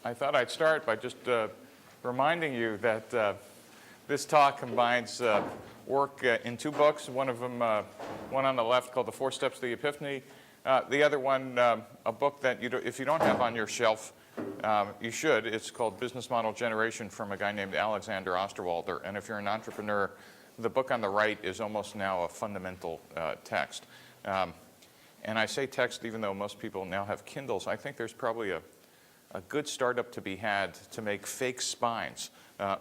I thought I'd start by just reminding you that this talk combines work in two books. One of them, one on the left called The 4 Steps to the Epiphany. The other one, a book that if you don't have on your shelf, you should. It's called Business Model Generation from a guy named Alexander Osterwalder. And if you're an entrepreneur, the book on the right is almost now a fundamental text. And I say text even though most people now have Kindles. I think there's probably a good startup to be had to make fake spines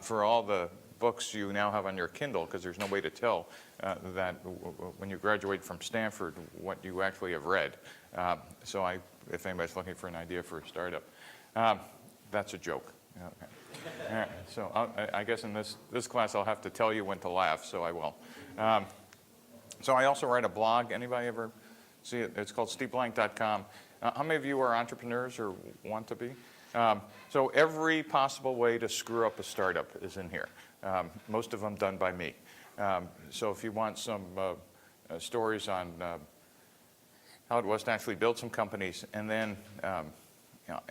for all the books you now have on your Kindle, because there's no way to tell that when you graduate from Stanford what you actually have read. So if anybody's looking for an idea for a startup, that's a joke. Okay. So I guess in this class I'll have to tell you when to laugh, so I will. So I also write a blog. Anybody ever see it? It's called steveblank.com. How many of you are entrepreneurs or want to be? So every possible way to screw up a startup is in here, most of them done by me. So if you want some stories on how it was to actually build some companies, and then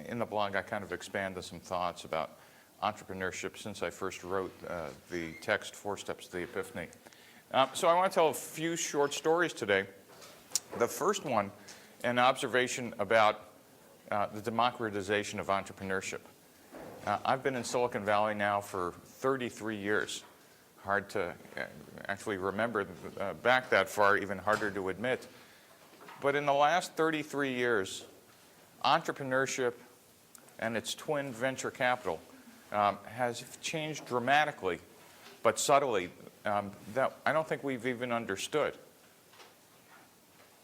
in the blog I kind of expand to some thoughts about entrepreneurship since I first wrote the text 4 Steps to the Epiphany. So I want to tell a few short stories today. The first one, an observation about the democratization of entrepreneurship. I've been in Silicon Valley now for 33 years. Hard to actually remember back that far, even harder to admit. But in the last 33 years, entrepreneurship and its twin venture capital has changed dramatically, but subtly, that I don't think we've even understood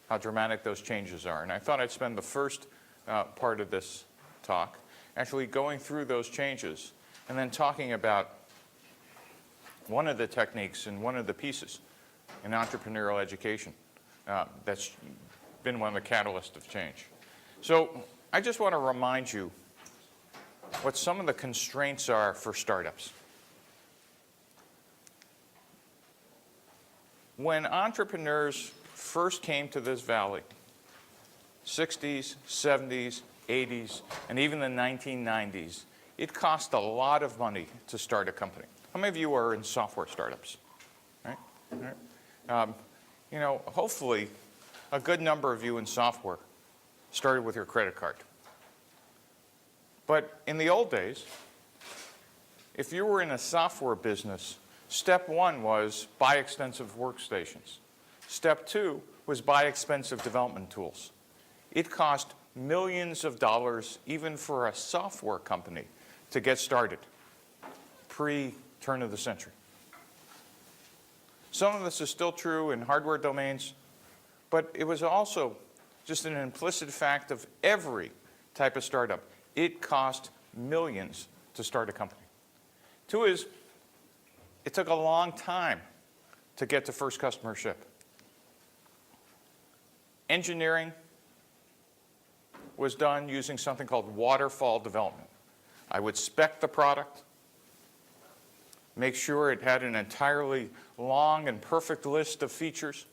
how dramatic those changes are. And I thought I'd spend the first part of this talk actually going through those changes and then talking about one of the techniques and one of the pieces in entrepreneurial education that's been one of the catalysts of change. So I just want to remind you what some of the constraints are for startups. When entrepreneurs first came to this valley, 60s, 70s, 80s, and even the 1990s, it cost a lot of money to start a company. How many of you are in software startups? Right? Right. You know, hopefully a good number of you in software started with your credit card. But in the old days, if you were in a software business, step one was buy extensive workstations. Step two was buy expensive development tools. It cost millions of dollars, even for a software company, to get started, pre-turn of the century. Some of this is still true in hardware domains, but it was also just an implicit fact of every type of startup. It cost millions to start a company. Two is, it took a long time to get to first customer ship. Engineering was done using something called waterfall development. I would spec the product, make sure it had an entirely long and perfect list of features,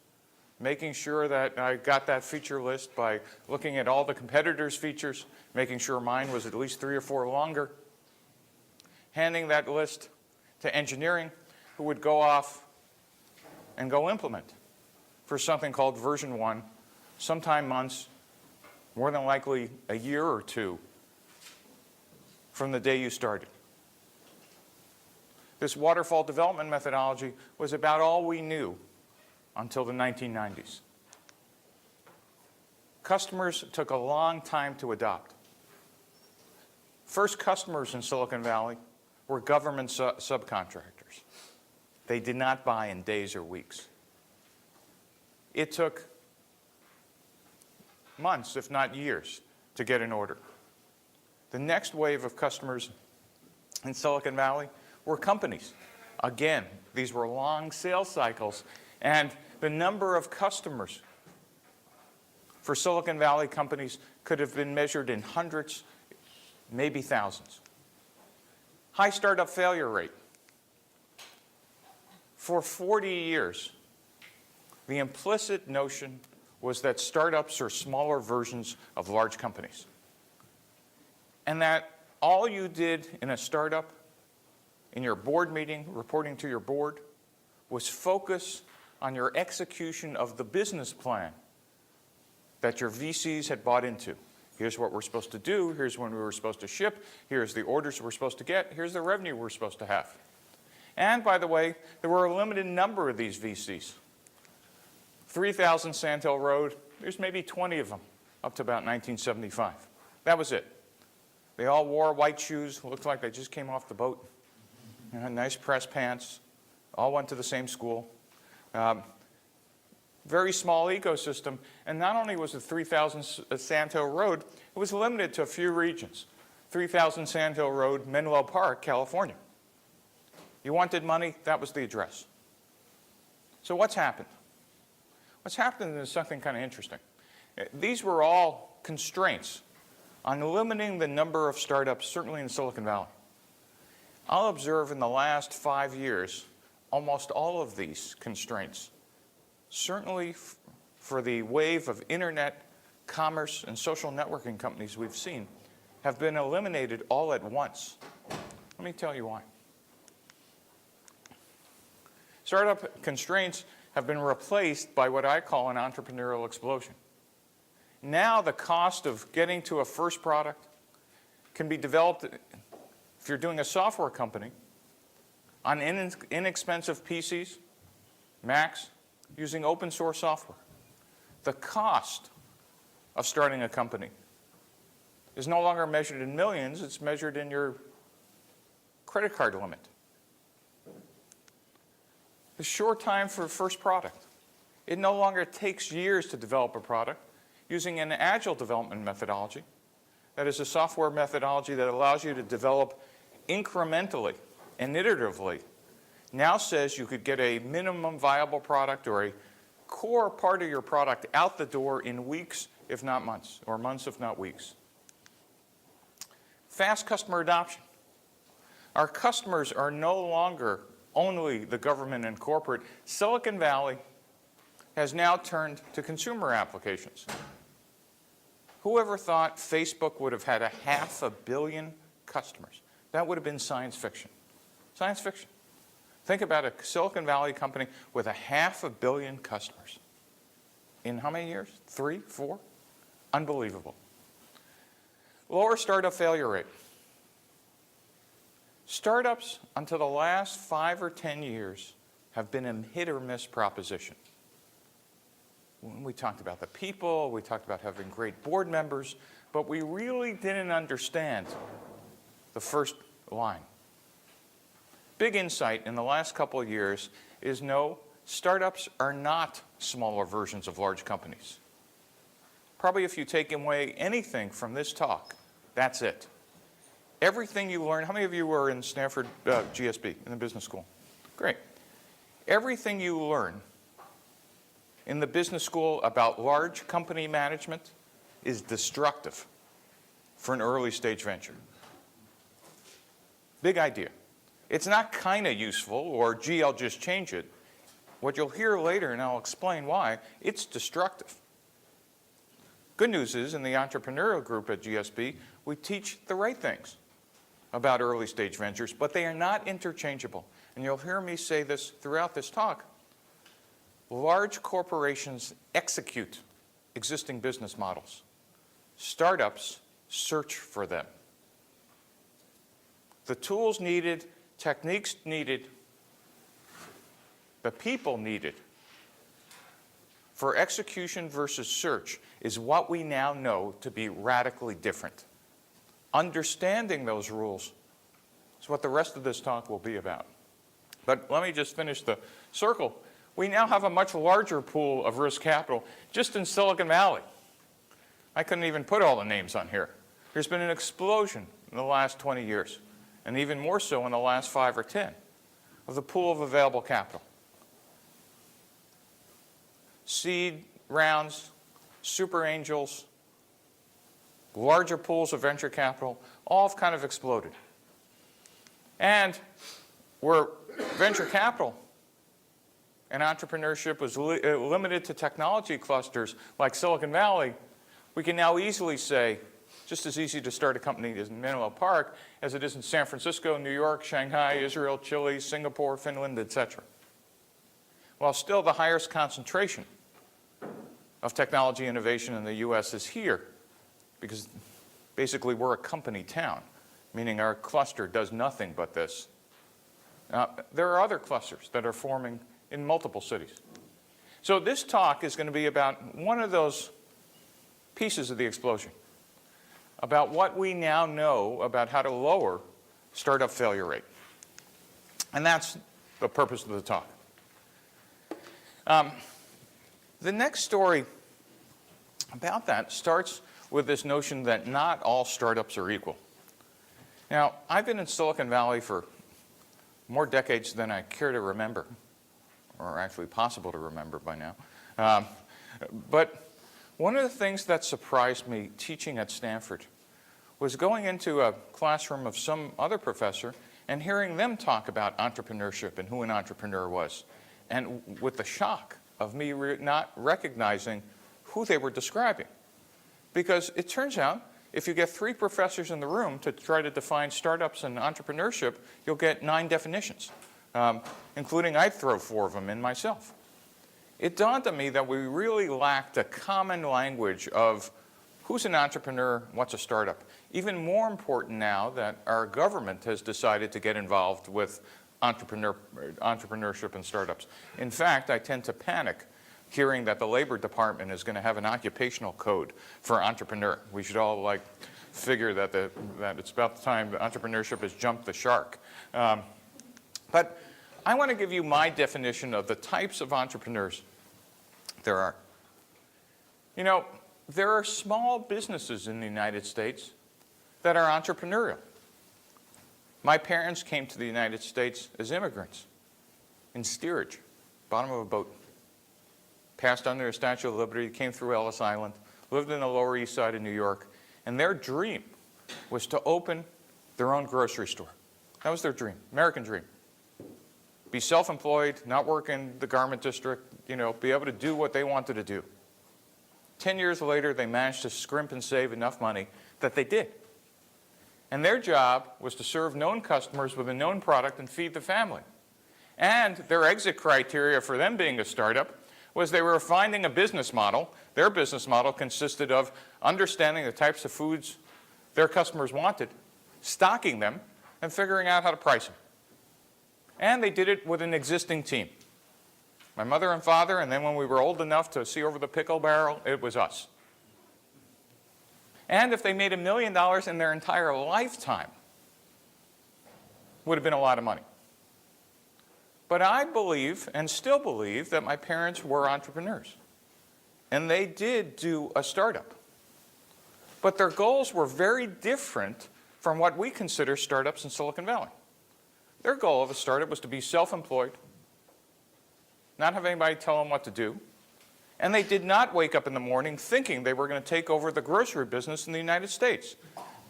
making sure that I got that feature list by looking at all the competitors' features, making sure mine was at least 3 or 4 longer, handing that list to engineering, who would go off and go implement for something called version 1, sometime months, more than likely a year or 2 from the day you started. This waterfall development methodology was about all we knew until the 1990s. Customers took a long time to adopt. First customers in Silicon Valley were government subcontractors. They did not buy in days or weeks. It took months, if not years, to get an order. The next wave of customers in Silicon Valley were companies. Again, these were long sales cycles, and the number of customers for Silicon Valley companies could have been measured in hundreds, maybe thousands. High startup failure rate. For 40 years, the implicit notion was that startups are smaller versions of large companies, and that all you did in a startup, in your board meeting, reporting to your board, was focus on your execution of the business plan that your VCs had bought into. Here's what we're supposed to do. Here's when we were supposed to ship. Here's the orders we're supposed to get. Here's the revenue we're supposed to have. And by the way, there were a limited number of these VCs. 3,000 Sand Hill Road, there's maybe 20 of them up to about 1975. That was it. They all wore white shoes, looked like they just came off the boat. Nice press pants, all went to the same school. Very small ecosystem, and not only was it 3,000 Sand Hill Road, it was limited to a few regions. 3,000 Sand Hill Road, Menlo Park, California. You wanted money, that was the address. So what's happened? What's happened is something kind of interesting. These were all constraints on limiting the number of startups, certainly in Silicon Valley. I'll observe in the last 5 years, almost all of these constraints, certainly for the wave of internet, commerce, and social networking companies we've seen, have been eliminated all at once. Let me tell you why. Startup constraints have been replaced by what I call an entrepreneurial explosion. Now the cost of getting to a first product can be developed, if you're doing a software company, on inexpensive PCs, Macs, using open source software. The cost of starting a company is no longer measured in millions, it's measured in your credit card limit. The short time for first product. It no longer takes years to develop a product using an agile development methodology. That is a software methodology that allows you to develop incrementally and iteratively. Now says you could get a minimum viable product or a core part of your product out the door in weeks, if not months, or months, if not weeks. Fast customer adoption. Our customers are no longer only the government and corporate. Silicon Valley has now turned to consumer applications. Whoever thought Facebook would have had 500 million customers? That would have been science fiction. Science fiction. Think about a Silicon Valley company with 500 million customers. In how many years? 3, 4? Unbelievable. Lower startup failure rate. Startups, until the last 5 or 10 years, have been a hit or miss proposition. We talked about the people, we talked about having great board members, but we really didn't understand the first line. Big insight in the last couple of years is no, startups are not smaller versions of large companies. Probably if you take away anything from this talk, that's it. Everything you learn, how many of you were in Stanford GSB, in the business school? Great. Everything you learn in the business school about large company management is destructive for an early stage venture. Big idea. It's not kind of useful or, gee, I'll just change it. What you'll hear later, and I'll explain why, it's destructive. Good news is, in the entrepreneurial group at GSB, we teach the right things about early stage ventures, but they are not interchangeable. And you'll hear me say this throughout this talk. Large corporations execute existing business models. Startups search for them. The tools needed, techniques needed, the people needed for execution versus search is what we now know to be radically different. Understanding those rules is what the rest of this talk will be about. But let me just finish the circle. We now have a much larger pool of risk capital just in Silicon Valley. I couldn't even put all the names on here. There's been an explosion in the last 20 years, and even more so in the last 5 or 10, of the pool of available capital. Seed rounds, super angels, larger pools of venture capital, all have kind of exploded. And where venture capital and entrepreneurship was limited to technology clusters like Silicon Valley, we can now easily say just as easy to start a company in Menlo Park as it is in San Francisco, New York, Shanghai, Israel, Chile, Singapore, Finland, etc. While still the highest concentration of technology innovation in the US is here, because basically we're a company town, meaning our cluster does nothing but this. There are other clusters that are forming in multiple cities. So this talk is going to be about one of those pieces of the explosion, about what we now know about how to lower startup failure rate. And that's the purpose of the talk. The next story about that starts with this notion that not all startups are equal. Now, I've been in Silicon Valley for more decades than I care to remember, or actually possible to remember by now. But one of the things that surprised me teaching at Stanford was going into a classroom of some other professor and hearing them talk about entrepreneurship and who an entrepreneur was, and with the shock of me not recognizing who they were describing. Because it turns out, if you get 3 professors in the room to try to define startups and entrepreneurship, you'll get 9 definitions, including I'd throw 4 of them in myself. It dawned on me that we really lacked a common language of who's an entrepreneur, what's a startup. Even more important now that our government has decided to get involved with entrepreneurship and startups. In fact, I tend to panic hearing that the Labor Department is going to have an occupational code for entrepreneur. We should all figure that it's about the time that entrepreneurship has jumped the shark. But I want to give you my definition of the types of entrepreneurs there are. You know, there are small businesses in the United States that are entrepreneurial. My parents came to the United States as immigrants in steerage, bottom of a boat. Passed under the Statue of Liberty, came through Ellis Island, lived in the Lower East Side of New York, and their dream was to open their own grocery store. That was their dream, American dream. Be self-employed, not work in the garment district, be able to do what they wanted to do. 10 years later, they managed to scrimp and save enough money that they did. And their job was to serve known customers with a known product and feed the family. And their exit criteria for them being a startup was they were finding a business model. Their business model consisted of understanding the types of foods their customers wanted, stocking them, and figuring out how to price them. And they did it with an existing team. My mother and father, and then when we were old enough to see over the pickle barrel, it was us. And if they made $1 million in their entire lifetime, would have been a lot of money. But I believe, and still believe, that my parents were entrepreneurs. And they did do a startup. But their goals were very different from what we consider startups in Silicon Valley. Their goal of a startup was to be self-employed, not have anybody tell them what to do, and they did not wake up in the morning thinking they were going to take over the grocery business in the United States.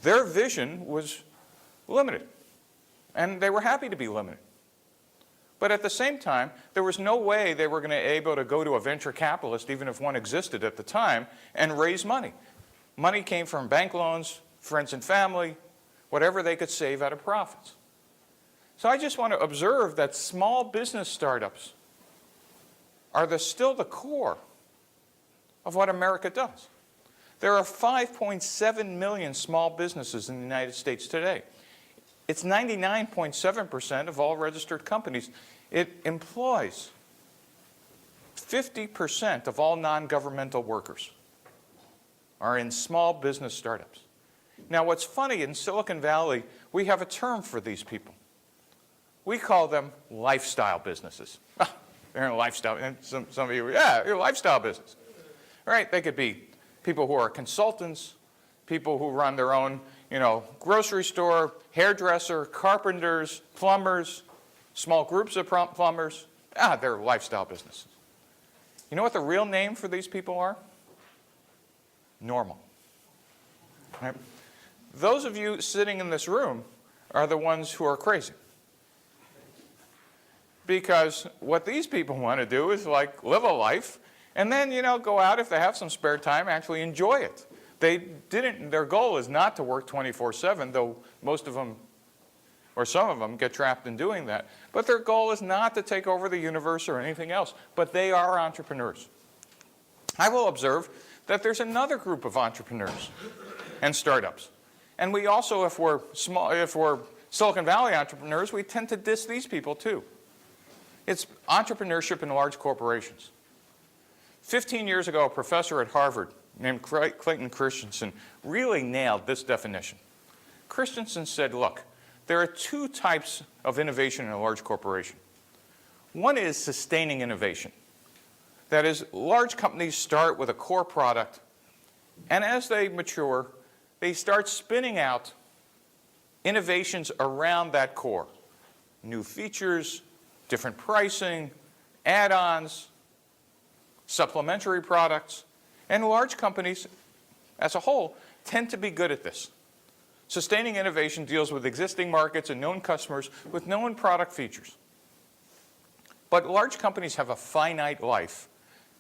Their vision was limited, and they were happy to be limited. But at the same time, there was no way they were going to be able to go to a venture capitalist, even if one existed at the time, and raise money. Money came from bank loans, friends and family, whatever they could save out of profits. So I just want to observe that small business startups are still the core of what America does. There are 5.7 million small businesses in the United States today. It's 99.7% of all registered companies. It employs 50% of all non-governmental workers are in small business startups. Now, what's funny, in Silicon Valley, we have a term for these people. We call them lifestyle businesses. They're in a lifestyle, and some of you, yeah, you're a lifestyle business. Right? They could be people who are consultants, people who run their own, grocery store, hairdresser, carpenters, plumbers, small groups of plumbers. They're lifestyle businesses. You know what the real name for these people are? Normal. Right? Those of you sitting in this room are the ones who are crazy. Because what these people want to do is live a life and then, go out if they have some spare time, actually enjoy it. Their goal is not to work 24/7, though most of them, or some of them, get trapped in doing that. But their goal is not to take over the universe or anything else. But they are entrepreneurs. I will observe that there's another group of entrepreneurs and startups. And we also, if we're Silicon Valley entrepreneurs, we tend to diss these people too. It's entrepreneurship in large corporations. 15 years ago, a professor at Harvard named Clayton Christensen really nailed this definition. Christensen said, look, there are two types of innovation in a large corporation. One is sustaining innovation. That is, large companies start with a core product, and as they mature, they start spinning out innovations around that core. New features, different pricing, add-ons, supplementary products, and large companies as a whole tend to be good at this. Sustaining innovation deals with existing markets and known customers with known product features. But large companies have a finite life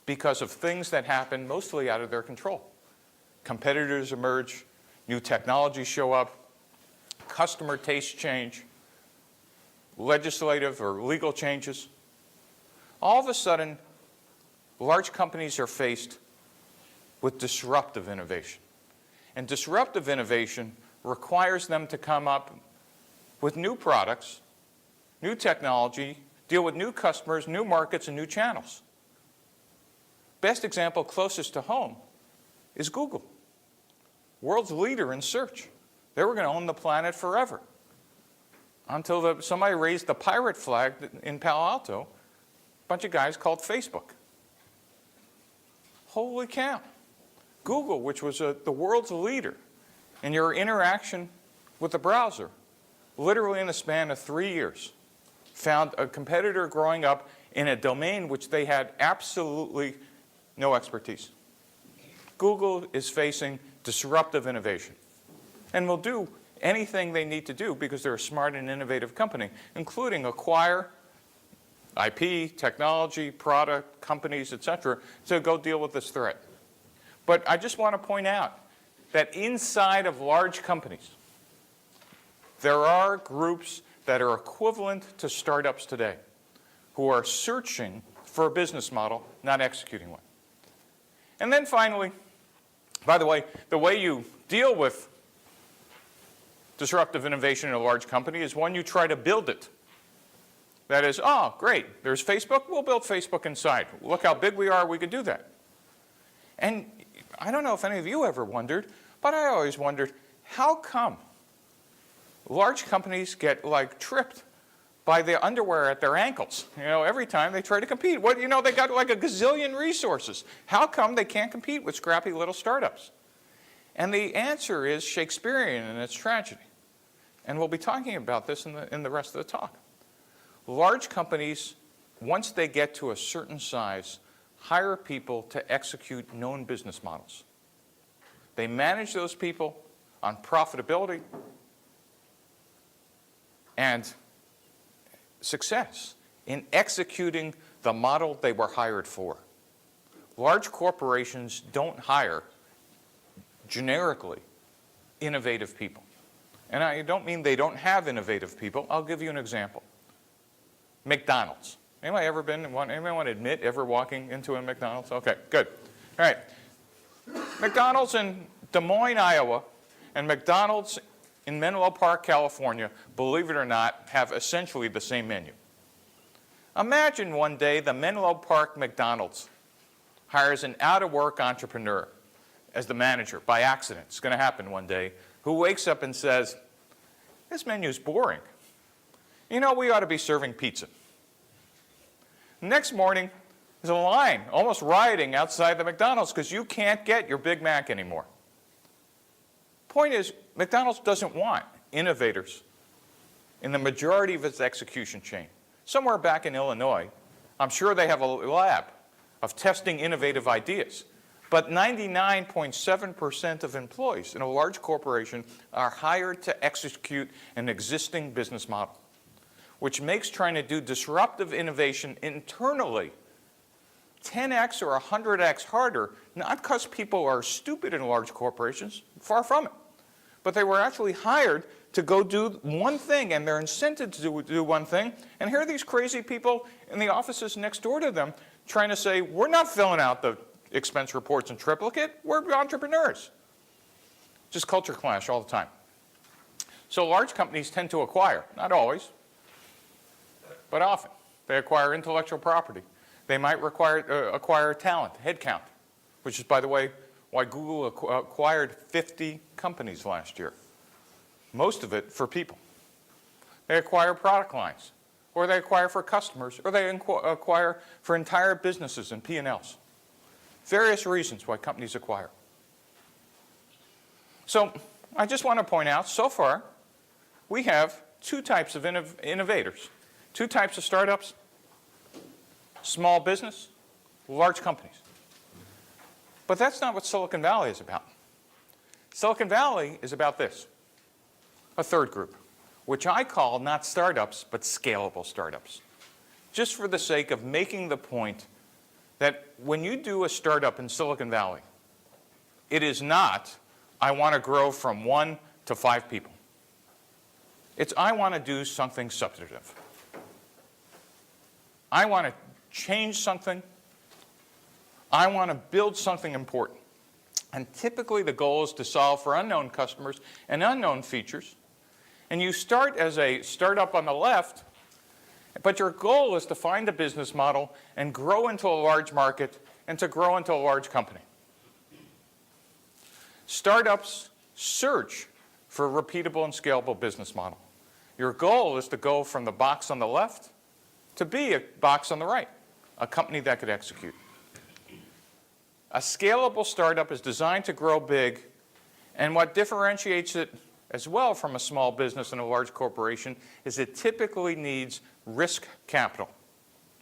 because of things that happen mostly out of their control. Competitors emerge, new technologies show up, customer tastes change, legislative or legal changes. All of a sudden, large companies are faced with disruptive innovation. And disruptive innovation requires them to come up with new products, new technology, deal with new customers, new markets, and new channels. Best example closest to home is Google, world's leader in search. They were going to own the planet forever until somebody raised the pirate flag in Palo Alto, a bunch of guys called Facebook. Holy cow. Google, which was the world's leader in your interaction with the browser, literally in the span of 3 years, found a competitor growing up in a domain which they had absolutely no expertise. Google is facing disruptive innovation and will do anything they need to do because they're a smart and innovative company, including acquire IP, technology, product, companies, etc., to go deal with this threat. But I just want to point out that inside of large companies, there are groups that are equivalent to startups today who are searching for a business model, not executing one. And then finally, by the way you deal with disruptive innovation in a large company is when you try to build it. That is, oh, great, there's Facebook, we'll build Facebook inside. Look how big we are, we could do that. And I don't know if any of you ever wondered, but I always wondered, how come large companies get like tripped by the underwear at their ankles, every time they try to compete? They got like a gazillion resources. How come they can't compete with scrappy little startups? And the answer is Shakespearean in its tragedy. And we'll be talking about this in the rest of the talk. Large companies, once they get to a certain size, hire people to execute known business models. They manage those people on profitability and success in executing the model they were hired for. Large corporations don't hire generically innovative people. And I don't mean they don't have innovative people. I'll give you an example. McDonald's. Anybody ever been, anybody want to admit ever walking into a McDonald's? Okay, good. All right. McDonald's in Des Moines, Iowa, and McDonald's in Menlo Park, California, believe it or not, have essentially the same menu. Imagine one day the Menlo Park McDonald's hires an out-of-work entrepreneur as the manager by accident. It's going to happen one day. Who wakes up and says, this menu's boring. We ought to be serving pizza. Next morning, there's a line, almost rioting outside the McDonald's because you can't get your Big Mac anymore. Point is, McDonald's doesn't want innovators in the majority of its execution chain. Somewhere back in Illinois, I'm sure they have a lab of testing innovative ideas. But 99.7% of employees in a large corporation are hired to execute an existing business model, which makes trying to do disruptive innovation internally 10x or 100x harder, not because people are stupid in large corporations, far from it, but they were actually hired to go do one thing, and they're incented to do one thing. And here are these crazy people in the offices next door to them trying to say, we're not filling out the expense reports in triplicate, we're entrepreneurs. Just culture clash all the time. So large companies tend to acquire, not always, but often. They acquire intellectual property. They might acquire talent, headcount, which is, by the way, why Google acquired 50 companies last year. Most of it for people. They acquire product lines, or they acquire for customers, or they acquire for entire businesses and P&Ls. Various reasons why companies acquire. So I just want to point out, so far, we have two types of innovators, two types of startups, small business, large companies. But that's not what Silicon Valley is about. Silicon Valley is about this, a third group, which I call not startups, but scalable startups, just for the sake of making the point that when you do a startup in Silicon Valley, it is not, I want to grow from 1 to 5 people. It's, I want to do something substantive. I want to change something. I want to build something important. And typically the goal is to solve for unknown customers and unknown features. And you start as a startup on the left, but your goal is to find a business model and grow into a large market and to grow into a large company. Startups search for a repeatable and scalable business model. Your goal is to go from the box on the left to be a box on the right, a company that could execute. A scalable startup is designed to grow big, and what differentiates it as well from a small business and a large corporation is it typically needs risk capital,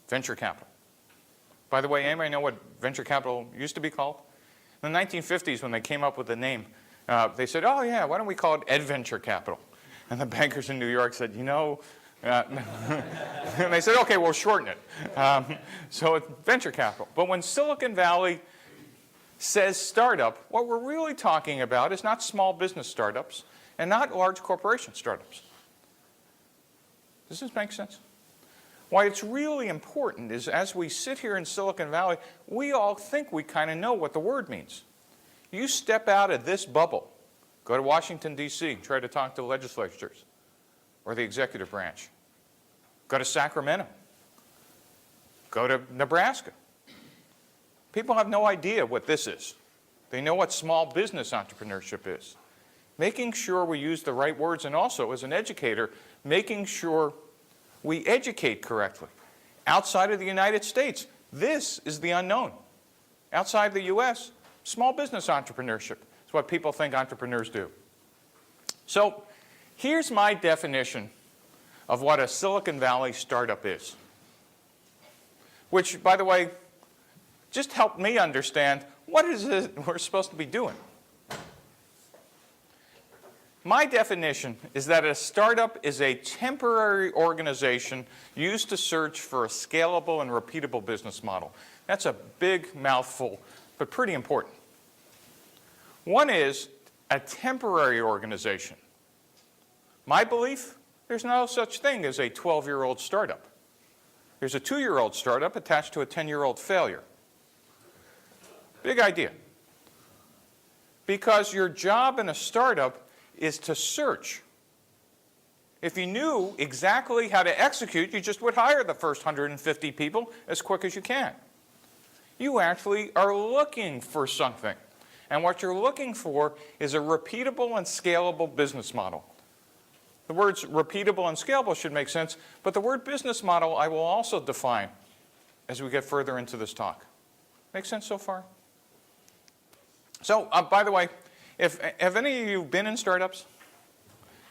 venture capital. By the way, anybody know what venture capital used to be called? In the 1950s, when they came up with the name, they said, oh yeah, why don't we call it adventure capital? And the bankers in New York said, you know, and they said, okay, we'll shorten it. So it's venture capital. But when Silicon Valley says startup, what we're really talking about is not small business startups and not large corporation startups. Does this make sense? Why it's really important is as we sit here in Silicon Valley, we all think we kind of know what the word means. You step out of this bubble, go to Washington, D.C., try to talk to legislatures or the executive branch. Go to Sacramento. Go to Nebraska. People have no idea what this is. They know what small business entrepreneurship is. Making sure we use the right words, and also as an educator, making sure we educate correctly. Outside of the United States, this is the unknown. Outside the US, small business entrepreneurship is what people think entrepreneurs do. So here's my definition of what a Silicon Valley startup is, which, by the way, just helped me understand what is it we're supposed to be doing. My definition is that a startup is a temporary organization used to search for a scalable and repeatable business model. That's a big mouthful, but pretty important. One is a temporary organization. My belief, there's no such thing as a 12-year-old startup. There's a 2-year-old startup attached to a 10-year-old failure. Big idea. Because your job in a startup is to search. If you knew exactly how to execute, you just would hire the first 150 people as quick as you can. You actually are looking for something. And what you're looking for is a repeatable and scalable business model. The words repeatable and scalable should make sense, but the word business model I will also define as we get further into this talk. Make sense so far? So, by the way, have any of you been in startups?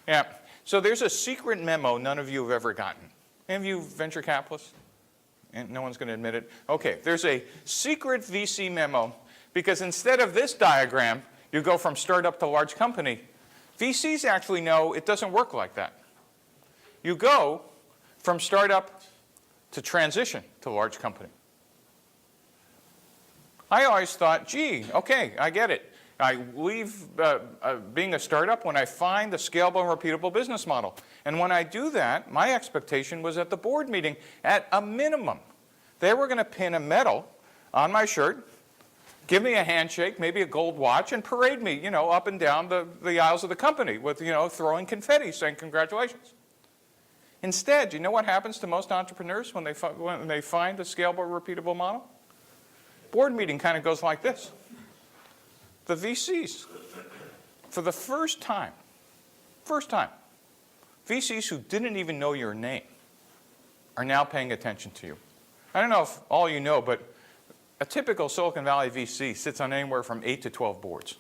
Yeah. So there's a secret memo none of you have ever gotten. Any of you venture capitalists? And no one's going to admit it. Okay, there's a secret VC memo because instead of this diagram, you go from startup to large company. VCs actually know it doesn't work like that. You go from startup to transition to large company. I always thought, gee, okay, I get it. I leave being a startup when I find a scalable and repeatable business model. And when I do that, my expectation was at the board meeting, at a minimum, they were going to pin a medal on my shirt, give me a handshake, maybe a gold watch, and parade me, up and down the aisles of the company with, throwing confetti saying congratulations. Instead, you know what happens to most entrepreneurs when they find a scalable, repeatable model? Board meeting kind of goes like this. The VCs, for the first time, VCs who didn't even know your name are now paying attention to you. I don't know if all you know, but a typical Silicon Valley VC sits on anywhere from 8 to 12 boards.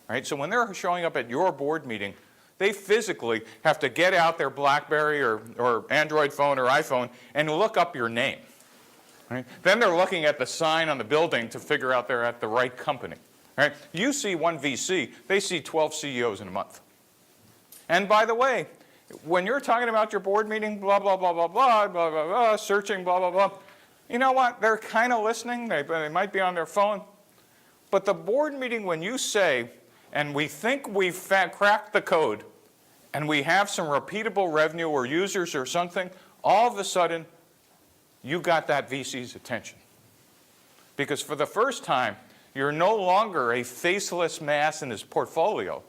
Right? So when they're showing up at your board meeting, they physically have to get out their BlackBerry or Android phone or iPhone and look up your name. Right? Then they're looking at the sign on the building to figure out they're at the right company. Right? You see one VC, they see 12 CEOs in a month. And by the way, when you're talking about your board meeting, blah, blah, blah, blah, blah, blah, blah, blah, searching, blah, blah, blah, you know what? They're kind of listening. They might be on their phone. But the board meeting, when you say, and we think we've cracked the code, and we have some repeatable revenue or users or something, all of a sudden, you got that VC's attention. Because for the first time, you're no longer a faceless mass in his portfolio,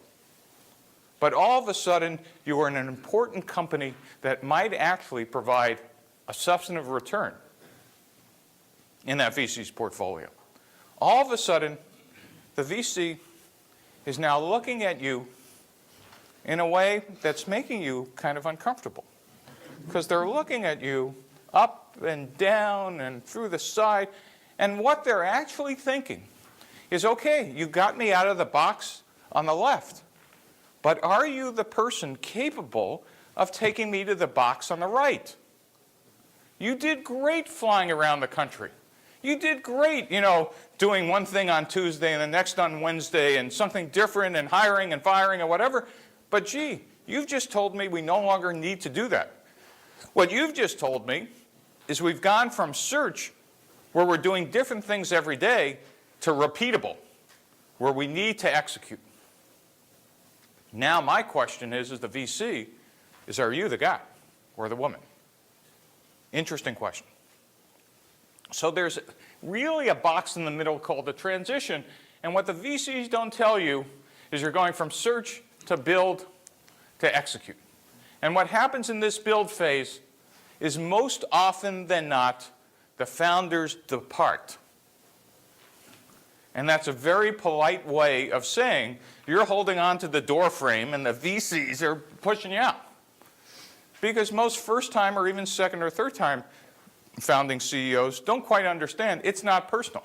but all of a sudden, you are in an important company that might actually provide a substantive return in that VC's portfolio. All of a sudden, the VC is now looking at you in a way that's making you kind of uncomfortable. Because they're looking at you up and down and through the side, and what they're actually thinking is, okay, you got me out of the box on the left, but are you the person capable of taking me to the box on the right? You did great flying around the country. You did great, doing one thing on Tuesday and the next on Wednesday and something different and hiring and firing and whatever. But gee, you've just told me we no longer need to do that. What you've just told me is we've gone from search, where we're doing different things every day, to repeatable, where we need to execute. Now my question is, as the VC, are you the guy or the woman? Interesting question. So there's really a box in the middle called the transition, and what the VCs don't tell you is you're going from search to build to execute. And what happens in this build phase is most often than not, the founders depart. And that's a very polite way of saying you're holding on to the door frame and the VCs are pushing you out. Because most first-time or even second or third-time founding CEOs don't quite understand it's not personal.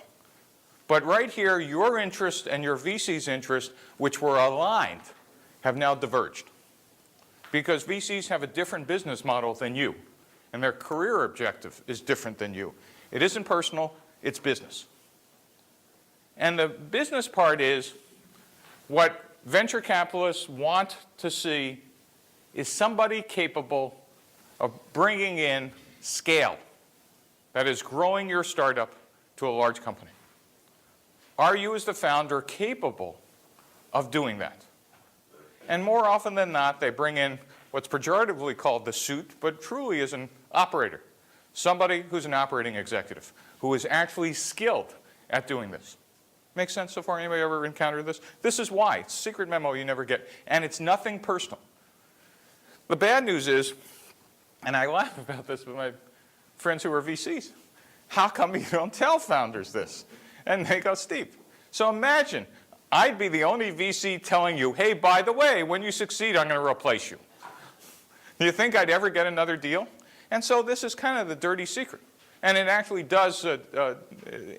But right here, your interest and your VC's interest, which were aligned, have now diverged. Because VCs have a different business model than you, and their career objective is different than you. It isn't personal, it's business. And the business part is what venture capitalists want to see is somebody capable of bringing in scale. That is, growing your startup to a large company. Are you, as the founder, capable of doing that? And more often than not, they bring in what's pejoratively called the suit, but truly is an operator. Somebody who's an operating executive, who is actually skilled at doing this. Make sense so far? Anybody ever encountered this? This is why. It's a secret memo you never get. And it's nothing personal. The bad news is, and I laugh about this with my friends who are VCs, how come you don't tell founders this? And they go, Steve. So imagine, I'd be the only VC telling you, hey, by the way, when you succeed, I'm going to replace you. Do you think I'd ever get another deal? And so this is kind of the dirty secret. And it actually does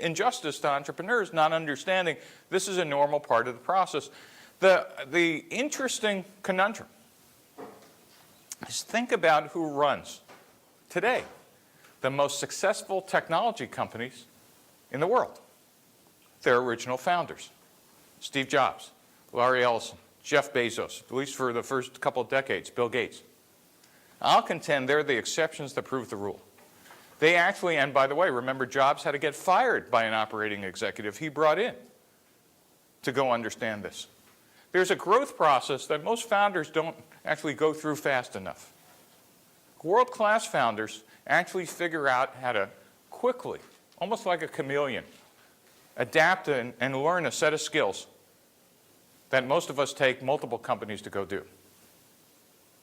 injustice to entrepreneurs not understanding this is a normal part of the process. The interesting conundrum is think about who runs today the most successful technology companies in the world. Their original founders. Steve Jobs, Larry Ellison, Jeff Bezos, at least for the first couple of decades, Bill Gates. I'll contend they're the exceptions that prove the rule. They actually, and by the way, remember Jobs had to get fired by an operating executive he brought in to go understand this. There's a growth process that most founders don't actually go through fast enough. World-class founders actually figure out how to quickly, almost like a chameleon, adapt and learn a set of skills that most of us take multiple companies to go do.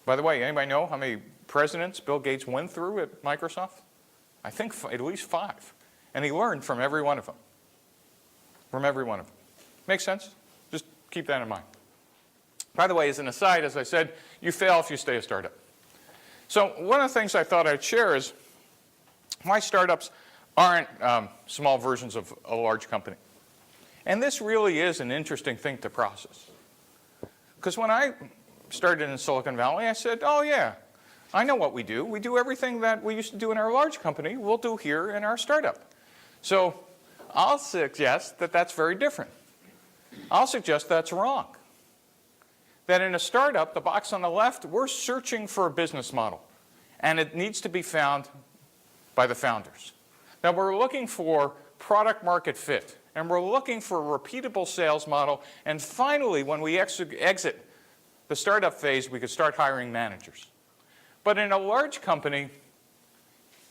By the way, anybody know how many presidents Bill Gates went through at Microsoft? I think at least 5. And he learned from every one of them. From every one of them. Make sense? Just keep that in mind. By the way, as an aside, as I said, you fail if you stay a startup. So one of the things I thought I'd share is why startups aren't small versions of a large company. And this really is an interesting thing to process. Because when I started in Silicon Valley, I said, oh yeah, I know what we do. We do everything that we used to do in our large company, we'll do here in our startup. So I'll suggest that that's very different. I'll suggest that's wrong. That in a startup, the box on the left, we're searching for a business model. And it needs to be found by the founders. Now we're looking for product market fit. And we're looking for a repeatable sales model. And finally, when we exit the startup phase, we could start hiring managers. But in a large company,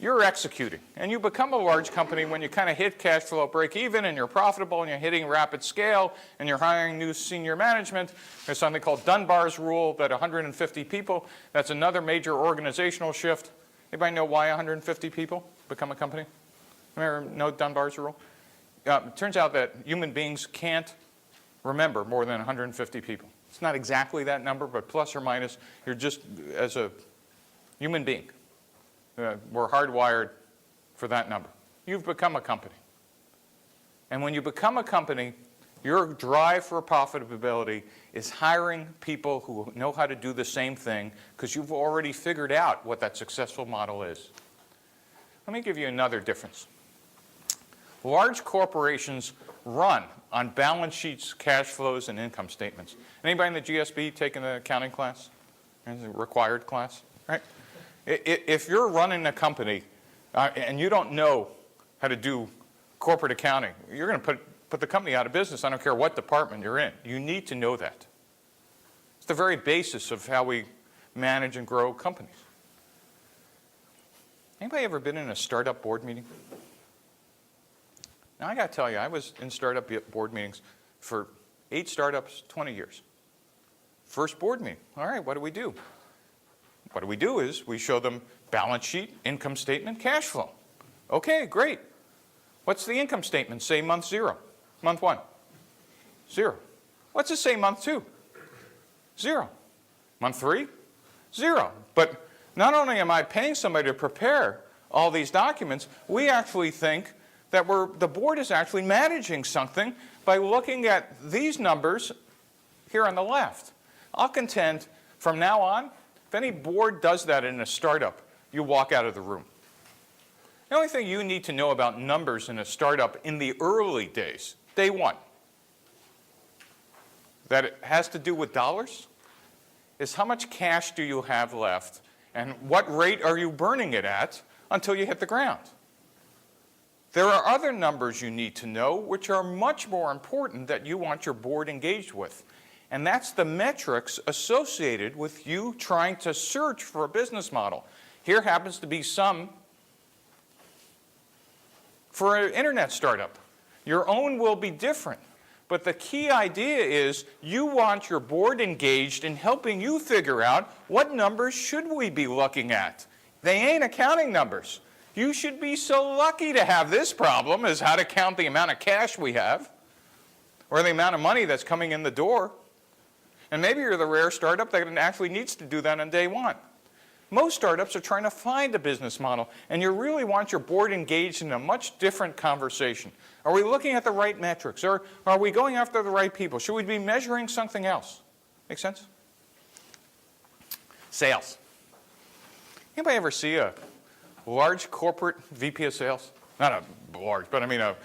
you're executing. And you become a large company when you kind of hit cash flow break even and you're profitable and you're hitting rapid scale and you're hiring new senior management. There's something called Dunbar's rule that 150 people, that's another major organizational shift. Anybody know why 150 people become a company? Remember, know Dunbar's rule? It turns out that human beings can't remember more than 150 people. It's not exactly that number, but plus or minus, you're just, as a human being, we're hardwired for that number. You've become a company. And when you become a company, your drive for profitability is hiring people who know how to do the same thing because you've already figured out what that successful model is. Let me give you another difference. Large corporations run on balance sheets, cash flows, and income statements. Anybody in the GSB taking the accounting class? It's a required class, right? If you're running a company and you don't know how to do corporate accounting, you're going to put the company out of business. I don't care what department you're in. You need to know that. It's the very basis of how we manage and grow companies. Anybody ever been in a startup board meeting? Now, I got to tell you, I was in startup board meetings for 8 startups, 20 years. First board meeting. All right, what do we do? What do we do is we show them balance sheet, income statement, cash flow. Okay, great. What's the income statement say month 0? Month 1? 0. What's it say month 2? 0. Month 3? 0. But not only am I paying somebody to prepare all these documents, we actually think that the board is actually managing something by looking at these numbers here on the left. I'll contend from now on, if any board does that in a startup, you walk out of the room. The only thing you need to know about numbers in a startup in the early days, day 1, that it has to do with dollars, is how much cash do you have left and what rate are you burning it at until you hit the ground. There are other numbers you need to know which are much more important that you want your board engaged with. And that's the metrics associated with you trying to search for a business model. Here happens to be some for an internet startup. Your own will be different. But the key idea is you want your board engaged in helping you figure out what numbers should we be looking at. They ain't accounting numbers. You should be so lucky to have this problem as how to count the amount of cash we have or the amount of money that's coming in the door. And maybe you're the rare startup that actually needs to do that on day 1. Most startups are trying to find a business model, and you really want your board engaged in a much different conversation. Are we looking at the right metrics? Or are we going after the right people? Should we be measuring something else? Make sense? Sales. Anybody ever see a large corporate VP of sales? Not a large, but I mean a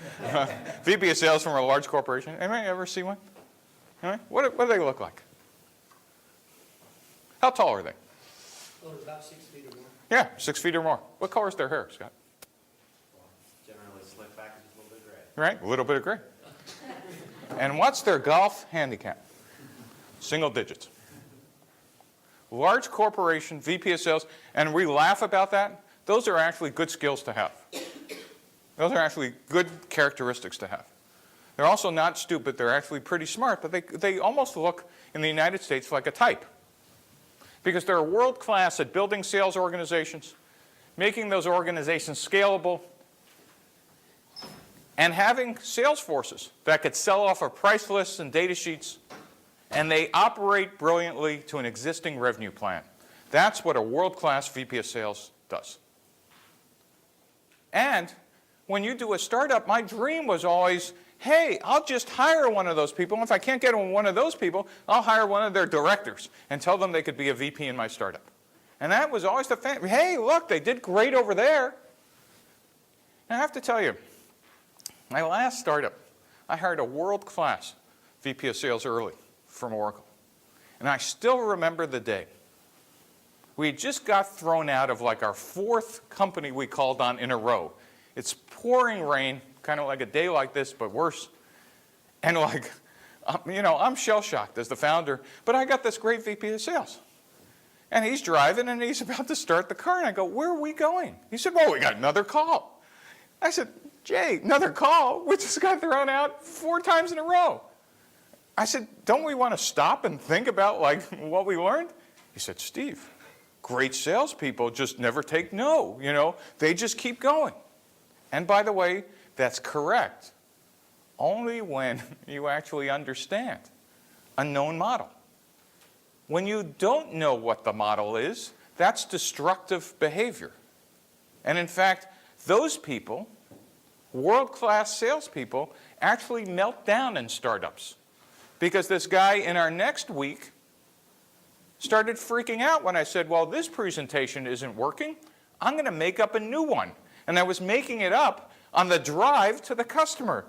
VP of sales from a large corporation. Anybody ever see one? Anyway, what do they look like? How tall are they? Well, about 6 feet or more. Yeah, 6 feet or more. What color is their hair, Scott? right? A little bit of gray. And what's their golf handicap? Single digits. Large corporation, VP of sales, and we laugh about that. Those are actually good skills to have. Those are actually good characteristics to have. They're also not stupid. They're actually pretty smart, but they almost look in the United States like a type. Because they're world class at building sales organizations, making those organizations scalable, and having sales forces that could sell off of price lists and data sheets, and they operate brilliantly to an existing revenue plan. That's what a world-class VP of sales does. And when you do a startup, my dream was always, hey, I'll just hire one of those people. And if I can't get one of those people, I'll hire one of their directors and tell them they could be a VP in my startup. And that was always the hey, look, they did great over there. And I have to tell you, my last startup, I hired a world-class VP of sales early from Oracle. And I still remember the day. We just got thrown out of like our 4th company we called on in a row. It's pouring rain, kind of like a day like this, but worse. And like, I'm shell-shocked as the founder, but I got this great VP of sales. And he's driving and he's about to start the car, and I go, where are we going? He said, well, we got another call. I said, Jay, another call? We just got thrown out 4 times in a row. I said, don't we want to stop and think about like what we learned? He said, Steve, great salespeople just never take no, they just keep going. And by the way, that's correct. Only when you actually understand a known model. When you don't know what the model is, that's destructive behavior. And in fact, those people, world-class salespeople, actually melt down in startups. Because this guy in our next week started freaking out when I said, well, this presentation isn't working. I'm going to make up a new one. And I was making it up on the drive to the customer.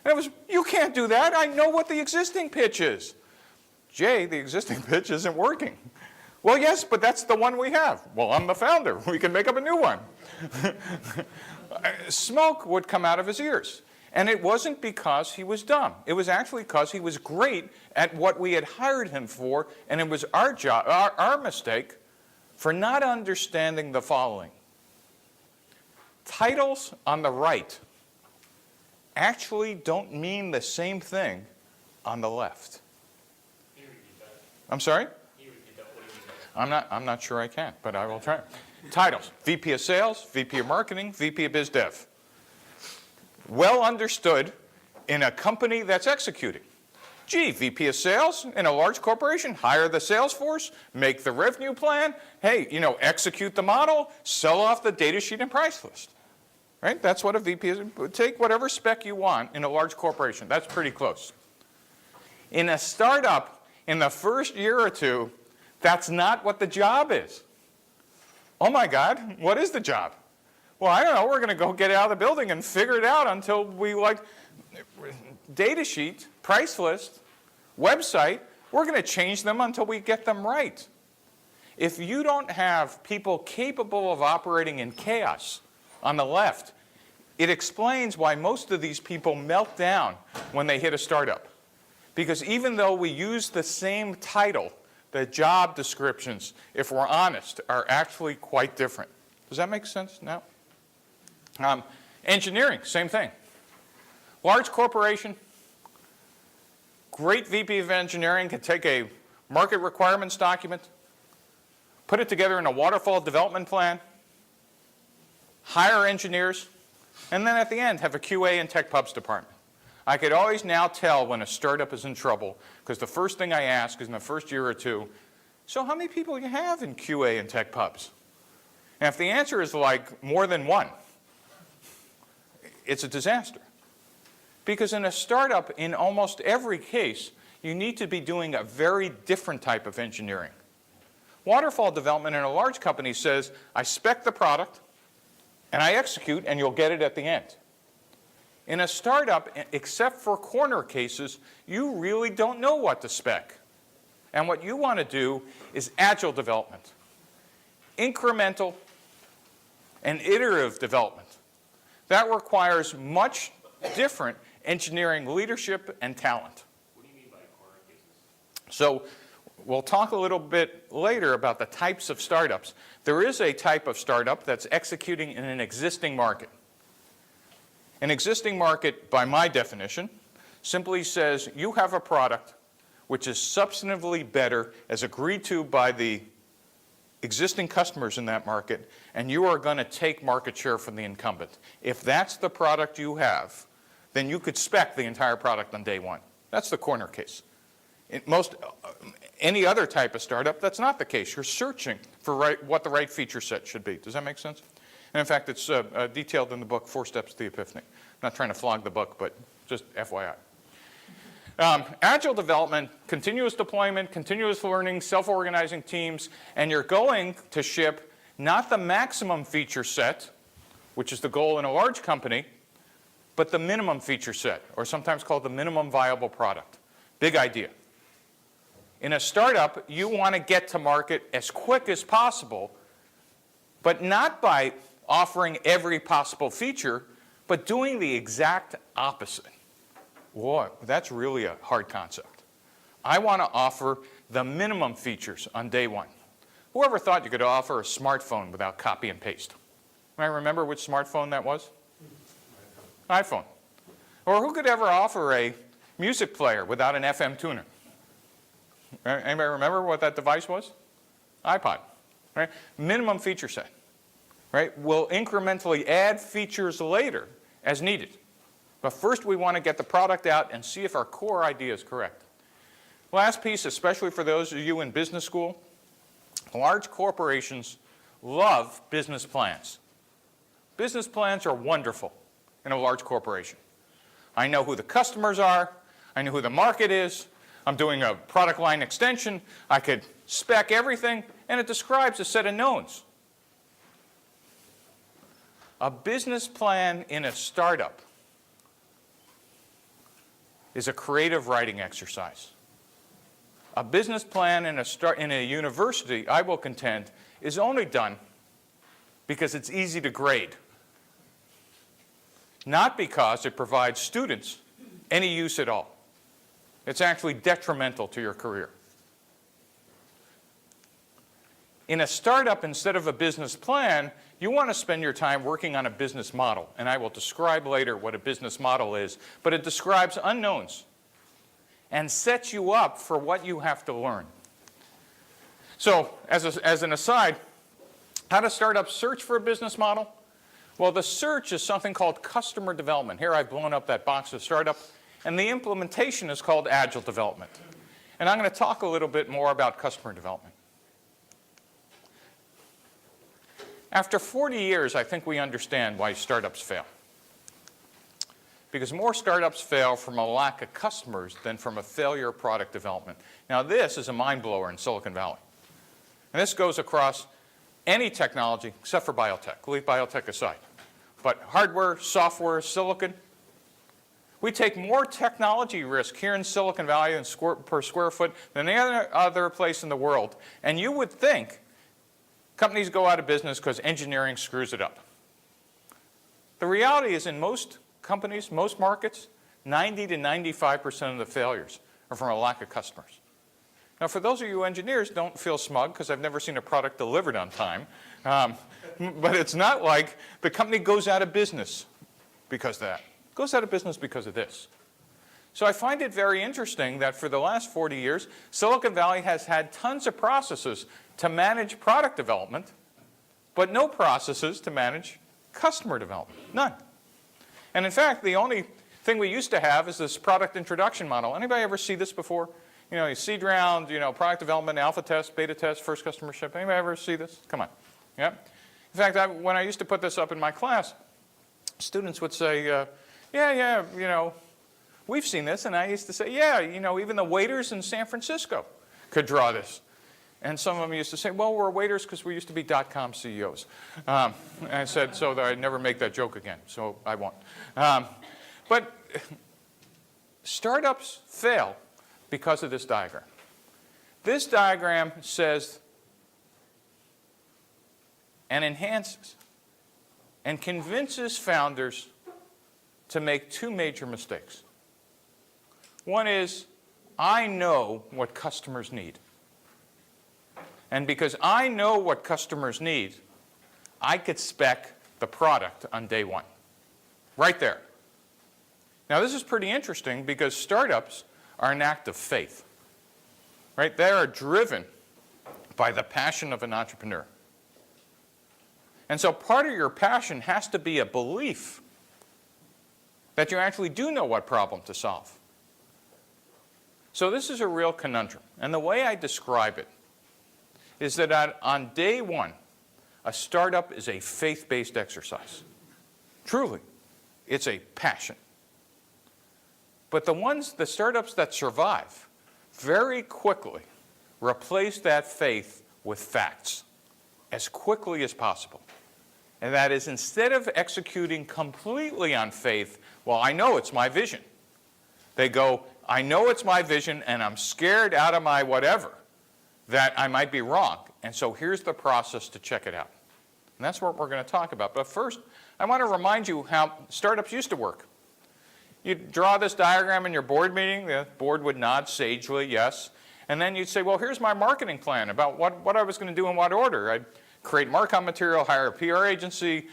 And it was, you can't do that. I know what the existing pitch is. Jay, the existing pitch isn't working. Well, yes, but that's the one we have. Well, I'm the founder. We can make up a new one. Smoke would come out of his ears. And it wasn't because he was dumb. It was actually because he was great at what we had hired him for, and it was our job, our mistake for not understanding the following. Titles on the right actually don't mean the same thing on the left. Can you repeat that? I'm sorry? Can you repeat that? What do you mean? I'm not sure I can, but I will try. Titles: VP of Sales, VP of Marketing, VP of Biz Dev. Well understood in a company that's executing. Gee, VP of Sales in a large corporation, hire the sales force, make the revenue plan, hey, execute the model, sell off the data sheet and price list. Right? That's what a VP is. Take whatever spec you want in a large corporation. That's pretty close. In a startup, in the first year or two, that's not what the job is. Oh my God, what is the job? Well, I don't know, we're going to go get out of the building and figure it out until we data sheet, price list, website, we're going to change them until we get them right. If you don't have people capable of operating in chaos on the left, it explains why most of these people melt down when they hit a startup. Because even though we use the same title, the job descriptions, if we're honest, are actually quite different. Does that make sense now? Engineering, same thing. Large corporation, great VP of engineering can take a market requirements document, put it together in a waterfall development plan, hire engineers, and then at the end have a QA and tech pubs department. I could always now tell when a startup is in trouble because the first thing I ask is in the first year or two, so how many people do you have in QA and tech pubs? And if the answer is like more than one, it's a disaster. Because in a startup, in almost every case, you need to be doing a very different type of engineering. Waterfall development in a large company says, I spec the product, and I execute, and you'll get it at the end. In a startup, except for corner cases, you really don't know what to spec. And what you want to do is agile development, incremental and iterative development. That requires much different engineering leadership and talent. What do you mean by corner cases? So we'll talk a little bit later about the types of startups. There is a type of startup that's executing in an existing market. An existing market, by my definition, simply says you have a product which is substantively better as agreed to by the existing customers in that market, and you are going to take market share from the incumbent. If that's the product you have, then you could spec the entire product on day one. That's the corner case. In any other type of startup, that's not the case. You're searching for what the right feature set should be. Does that make sense? And in fact, it's detailed in the book, 4 Steps to the Epiphany. I'm not trying to flog the book, but just FYI. Agile development, continuous deployment, continuous learning, self-organizing teams, and you're going to ship not the maximum feature set, which is the goal in a large company, but the minimum feature set, or sometimes called the minimum viable product. Big idea. In a startup, you want to get to market as quick as possible, but not by offering every possible feature, but doing the exact opposite. Boy, that's really a hard concept. I want to offer the minimum features on day one. Whoever thought you could offer a smartphone without copy and paste? Can I remember which smartphone that was? iPhone. Or who could ever offer a music player without an FM tuner? Anybody remember what that device was? iPod. Right? Minimum feature set. Right? We'll incrementally add features later as needed. But first we want to get the product out and see if our core idea is correct. Last piece, especially for those of you in business school, large corporations love business plans. Business plans are wonderful in a large corporation. I know who the customers are. I know who the market is. I'm doing a product line extension. I could spec everything, and it describes a set of knowns. A business plan in a startup is a creative writing exercise. A business plan in a university, I will contend, is only done because it's easy to grade, not because it provides students any use at all. It's actually detrimental to your career. In a startup, instead of a business plan, you want to spend your time working on a business model. And I will describe later what a business model is. But it describes unknowns and sets you up for what you have to learn. So, as an aside, how do startups search for a business model? Well, the search is something called customer development. Here I've blown up that box of startup. And the implementation is called agile development. And I'm going to talk a little bit more about customer development. After 40 years, I think we understand why startups fail. Because more startups fail from a lack of customers than from a failure of product development. Now, this is a mind blower in Silicon Valley. And this goes across any technology except for biotech. Leave biotech aside. But hardware, software, silicon. We take more technology risk here in Silicon Valley per square foot than any other place in the world. And you would think companies go out of business because engineering screws it up. The reality is in most companies, most markets, 90 to 95% of the failures are from a lack of customers. Now, for those of you engineers, don't feel smug because I've never seen a product delivered on time. But it's not like the company goes out of business because of that. It goes out of business because of this. So I find it very interesting that for the last 40 years, Silicon Valley has had tons of processes to manage product development, but no processes to manage customer development. None. And in fact, the only thing we used to have is this product introduction model. Anybody ever see this before? You know, seed round, product development, alpha test, beta test, first customer ship. Anybody ever see this? Come on. Yeah. In fact, when I used to put this up in my class, students would say, we've seen this. And I used to say, even the waiters in San Francisco could draw this. And some of them used to say, well, we're waiters because we used to be .com CEOs. And I said, so that I'd never make that joke again, so I won't. But startups fail because of this diagram. This diagram says and enhances and convinces founders to make two major mistakes. One is, I know what customers need. And because I know what customers need, I could spec the product on day one. Right there. Now this is pretty interesting because startups are an act of faith. Right? They are driven by the passion of an entrepreneur. And so part of your passion has to be a belief that you actually do know what problem to solve. So this is a real conundrum. And the way I describe it is that on day one, a startup is a faith-based exercise. Truly, it's a passion. But the startups that survive very quickly replace that faith with facts as quickly as possible. And that is, instead of executing completely on faith, well, I know it's my vision. They go, I know it's my vision, and I'm scared out of my whatever that I might be wrong. And so here's the process to check it out. And that's what we're going to talk about. But first, I want to remind you how startups used to work. You'd draw this diagram in your board meeting. The board would nod sagely, yes. And then you'd say, well, here's my marketing plan about what I was going to do in what order. I'd create marcom material, hire a PR agency,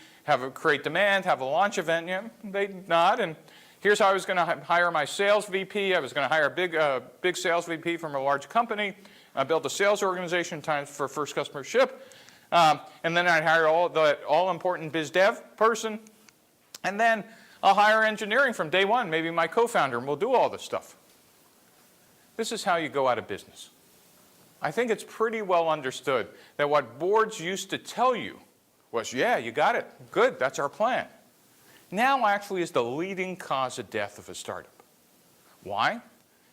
create demand, have a launch event. Yeah, they'd nod. And here's how I was going to hire my sales VP. I was going to hire a big sales VP from a large company. I built a sales organization times for first customer ship. And then I'd hire the all-important biz dev person. And then I'll hire engineering from day one, maybe my co-founder, and we'll do all this stuff. This is how you go out of business. I think it's pretty well understood that what boards used to tell you was, yeah, you got it. Good, that's our plan. Now actually is the leading cause of death of a startup. Why?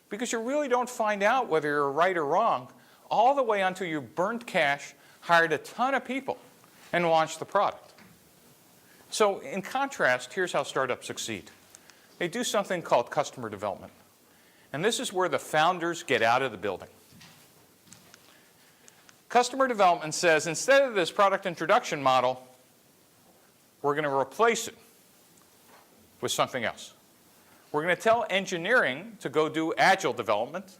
Because you really don't find out whether you're right or wrong all the way until you burnt cash, hired a ton of people, and launched the product. So in contrast, here's how startups succeed. They do something called customer development. And this is where the founders get out of the building. Customer development says, instead of this product introduction model, we're going to replace it with something else. We're going to tell engineering to go do agile development,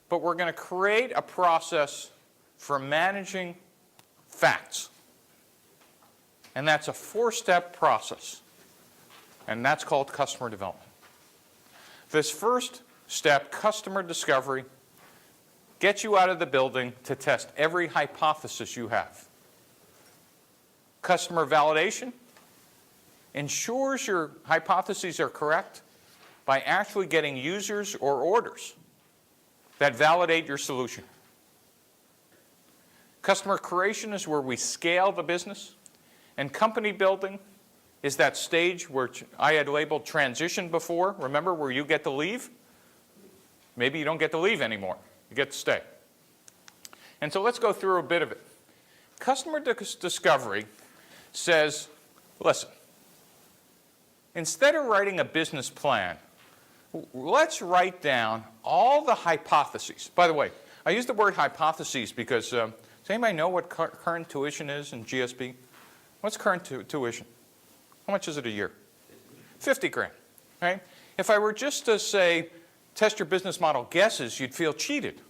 but we're going to create a process for managing facts. And that's a 4-step process. And that's called customer development. This first step, customer discovery, gets you out of the building to test every hypothesis you have. Customer validation ensures your hypotheses are correct by actually getting users or orders that validate your solution. Customer creation is where we scale the business. And company building is that stage where I had labeled transition before. Remember, where you get to leave? Maybe you don't get to leave anymore. You get to stay. And so let's go through a bit of it. Customer discovery says, listen, instead of writing a business plan, let's write down all the hypotheses. By the way, I use the word hypotheses because does anybody know what current tuition is in GSB? What's current tuition? How much is it a year? 50 grand, right? If I were just to say, test your business model guesses, you'd feel cheated,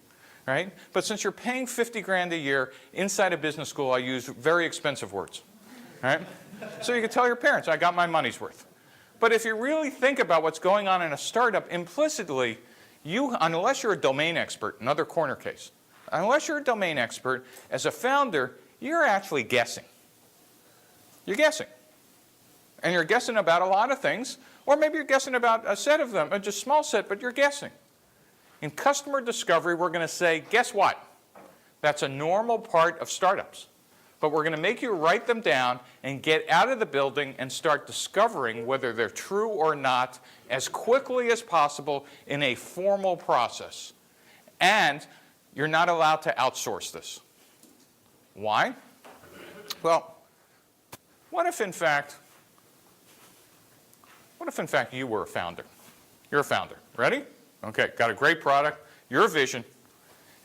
right? But since you're paying 50 grand a year inside a business school, I use very expensive words, right? So you can tell your parents, I got my money's worth. But if you really think about what's going on in a startup, implicitly, unless you're a domain expert, another corner case, unless you're a domain expert, as a founder, you're actually guessing. You're guessing. And you're guessing about a lot of things, or maybe you're guessing about a set of them, just a small set, but you're guessing. In customer discovery, we're going to say, guess what? That's a normal part of startups. But we're going to make you write them down and get out of the building and start discovering whether they're true or not as quickly as possible in a formal process. And you're not allowed to outsource this. Why? Well, what if in fact you were a founder? You're a founder. Ready? Okay, got a great product, your vision,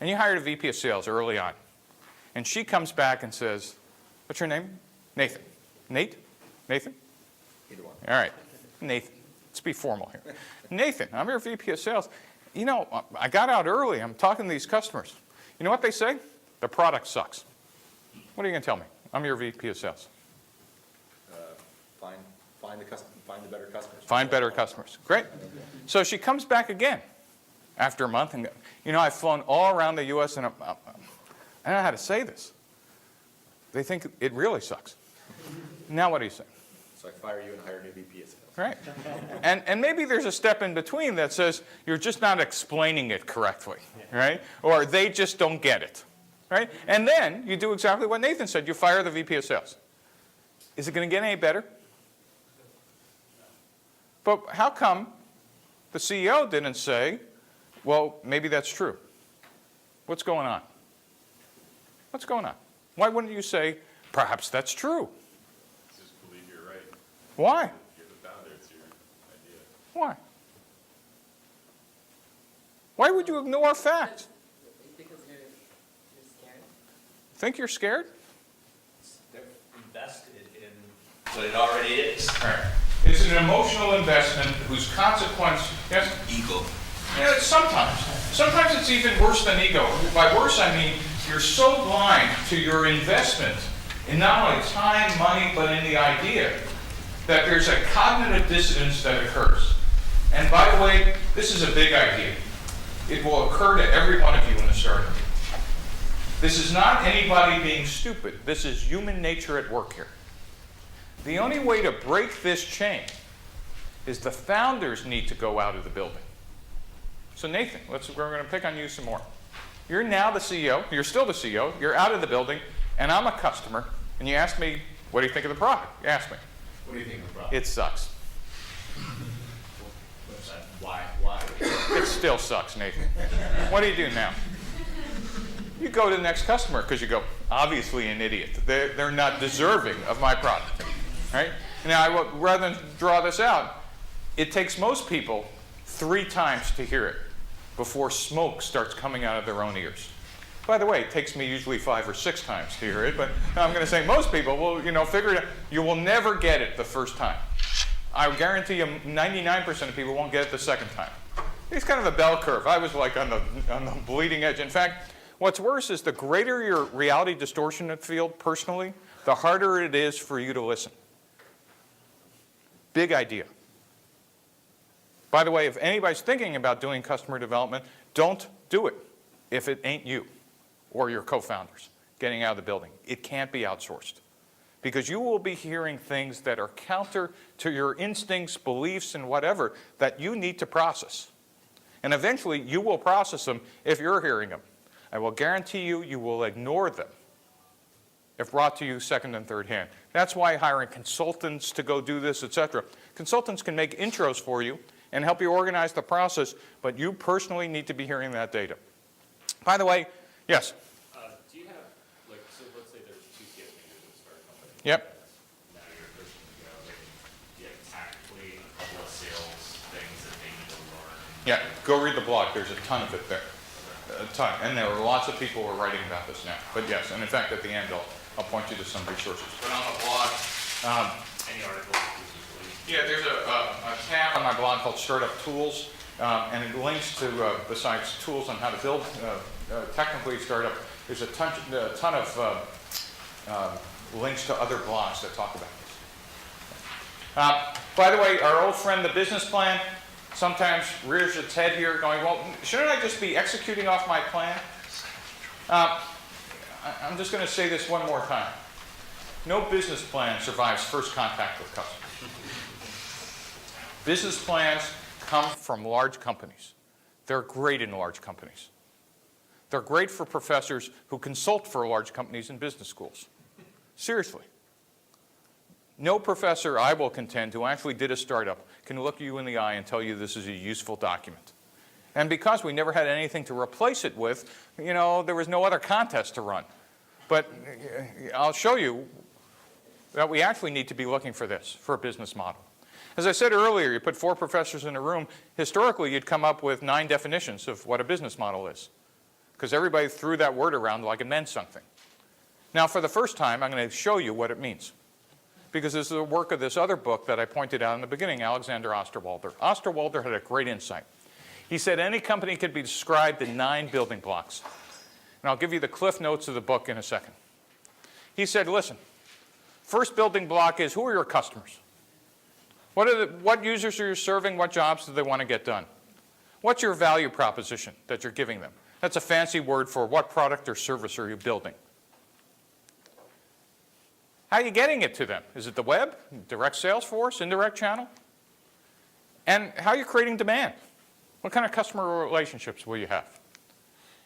and you hired a VP of sales early on. And she comes back and says, what's your name? Nathan. Nate? Nathan? Either one. All right. Nathan, let's be formal here. Nathan, I'm your VP of sales. You know, I got out early. I'm talking to these customers. You know what they say? The product sucks. What are you going to tell me? I'm your VP of sales. Find the better customers. Find better customers. Great. So she comes back again after a month and, you know, I've flown all around the U.S. and I don't know how to say this. They think it really sucks. Now what do you say? So I fire you and hire a new VP of sales. Right. And maybe there's a step in between that says you're just not explaining it correctly, right? Or they just don't get it, right? And then you do exactly what Nathan said. You fire the VP of sales. Is it going to get any better? But how come the CEO didn't say, well, maybe that's true? What's going on? What's going on? Why wouldn't you say, perhaps that's true? Just believe you're right. Why? You're the founder, it's your idea. Why? Why would you ignore facts? Because you're scared. Think you're scared? They're invested in what it already is. Right. It's an emotional investment whose consequence, yes? Ego. Yeah, sometimes. Sometimes it's even worse than ego. By worse, I mean you're so blind to your investment in not only time, money, but in the idea that there's a cognitive dissonance that occurs. And by the way, this is a big idea. It will occur to every one of you in the startup. This is not anybody being stupid. This is human nature at work here. The only way to break this chain is the founders need to go out of the building. So Nathan, we're going to pick on you some more. You're now the CEO. You're still the CEO. You're out of the building, and I'm a customer. And you ask me, what do you think of the product? You ask me. What do you think of the product? It sucks. Why? It still sucks, Nathan. What do you do now? You go to the next customer because you go, obviously an idiot. They're not deserving of my product. Right? Now, rather than draw this out, it takes most people 3 times to hear it before smoke starts coming out of their own ears. By the way, it takes me usually 5 or 6 times to hear it, but I'm going to say most people will, figure it out. You will never get it the first time. I guarantee you 99% of people won't get it the second time. It's kind of a bell curve. I was like on the bleeding edge. In fact, what's worse is the greater your reality distortion field personally, the harder it is for you to listen. Big idea. By the way, if anybody's thinking about doing customer development, don't do it if it ain't you or your co-founders getting out of the building. It can't be outsourced. Because you will be hearing things that are counter to your instincts, beliefs, and whatever that you need to process. And eventually, you will process them if you're hearing them. I will guarantee you, you will ignore them if brought to you second and third hand. That's why hiring consultants to go do this, etc. Consultants can make intros for you and help you organize the process, but you personally need to be hearing that data. By the way, yes? Do you have, so let's say there's 2 gift makers that start a company. Yep. Now you're pushing to go, do you have tactically a couple of sales things that they need to learn? Yeah, go read the blog. There's a ton of it there. A ton. And there are lots of people who are writing about this now. But yes, and in fact, at the end, I'll point you to some resources. But on the blog, Any articles usually? yeah, there's a tab on my blog called Startup Tools, and it links to, besides tools on how to build technically startup, there's a ton of links to other blogs that talk about this. By the way, our old friend, the business plan, sometimes rears its head here going, well, shouldn't I just be executing off my plan? I'm just going to say this one more time. No business plan survives first contact with customers. Business plans come from large companies. They're great in large companies. They're great for professors who consult for large companies in business schools. Seriously. No professor, I will contend, who actually did a startup can look you in the eye and tell you this is a useful document. And because we never had anything to replace it with, there was no other contest to run. But I'll show you that we actually need to be looking for this, for a business model. As I said earlier, you put 4 professors in a room. Historically, you'd come up with 9 definitions of what a business model is, because everybody threw that word around like it meant something. Now, for the first time, I'm going to show you what it means. because this is the work of this other book that I pointed out in the beginning, Alexander Osterwalder. Osterwalder had a great insight. He said any company could be described in 9 building blocks. And I'll give you the cliff notes of the book in a second. He said, listen, first building block is who are your customers? What users are you serving? What jobs do they want to get done? What's your value proposition that you're giving them? That's a fancy word for what product or service are you building? How are you getting it to them? Is it the web, direct sales force, indirect channel? And how are you creating demand? What kind of customer relationships will you have?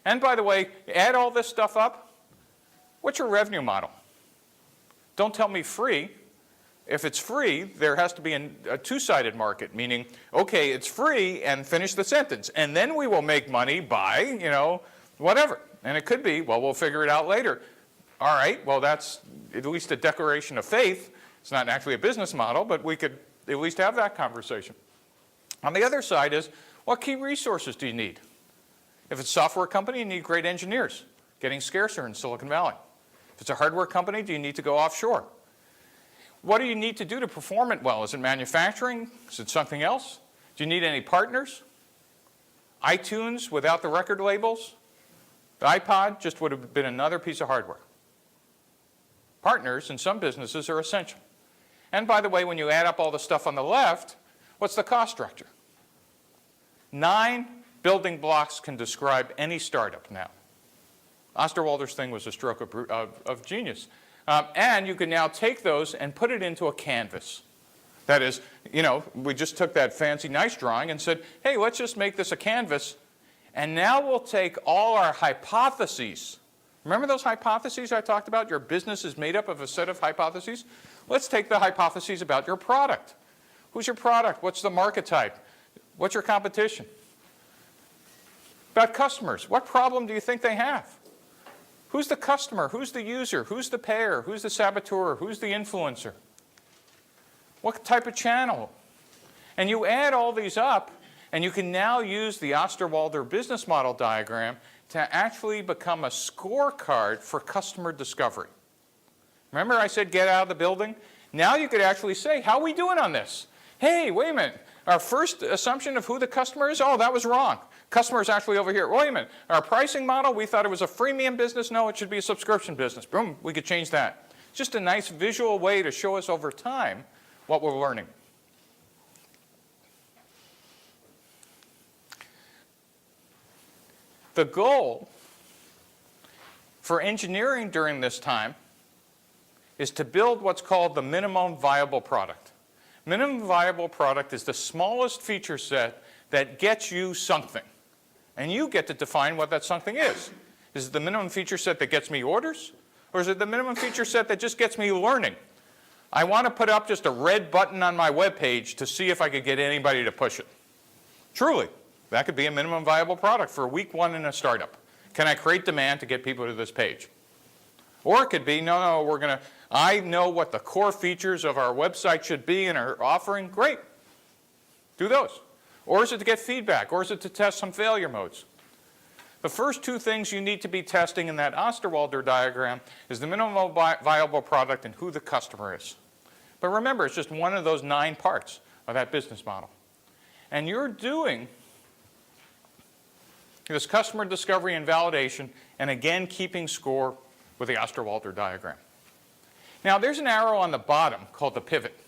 And by the way, add all this stuff up. What's your revenue model? Don't tell me free. If it's free, there has to be a two-sided market, meaning, okay, it's free, and finish the sentence. And then we will make money by, whatever. And it could be, well, we'll figure it out later. All right, well, that's at least a declaration of faith. It's not actually a business model, but we could at least have that conversation. On the other side is, what key resources do you need? If it's a software company, you need great engineers, getting scarcer in Silicon Valley. If it's a hardware company, do you need to go offshore? What do you need to do to perform it well? Is it manufacturing? Is it something else? Do you need any partners? iTunes without the record labels? The iPod just would have been another piece of hardware. Partners in some businesses are essential. And by the way, when you add up all the stuff on the left, what's the cost structure? 9 building blocks can describe any startup now. Osterwalder's thing was a stroke of genius. And you can now take those and put it into a canvas. That is, we just took that fancy nice drawing and said, hey, let's just make this a canvas. And now we'll take all our hypotheses. Remember those hypotheses I talked about? Your business is made up of a set of hypotheses. Let's take the hypotheses about your product. Who's your product? What's the market type? What's your competition? About customers. What problem do you think they have? Who's the customer? Who's the user? Who's the payer? Who's the saboteur? Who's the influencer? What type of channel? And you add all these up, and you can now use the Osterwalder business model diagram to actually become a scorecard for customer discovery. Remember I said get out of the building? Now you could actually say, how are we doing on this? Hey, wait a minute. Our first assumption of who the customer is, oh, that was wrong. Customer is actually over here. Wait a minute. Our pricing model, we thought it was a freemium business. No, it should be a subscription business. Boom, we could change that. Just a nice visual way to show us over time what we're learning. The goal for engineering during this time is to build what's called the minimum viable product. Minimum viable product is the smallest feature set that gets you something. And you get to define what that something is. Is it the minimum feature set that gets me orders? Or is it the minimum feature set that just gets me learning? I want to put up just a red button on my web page to see if I could get anybody to push it. Truly, that could be a minimum viable product for week 1 in a startup. Can I create demand to get people to this page? Or it could be, no, I know what the core features of our website should be and our offering. Great. Do those. Or is it to get feedback? Or is it to test some failure modes? The first 2 things you need to be testing in that Osterwalder diagram is the minimum viable product and who the customer is. But remember, it's just one of those 9 parts of that business model. And you're doing this customer discovery and validation, and again, keeping score with the Osterwalder diagram. Now, there's an arrow on the bottom called the pivot.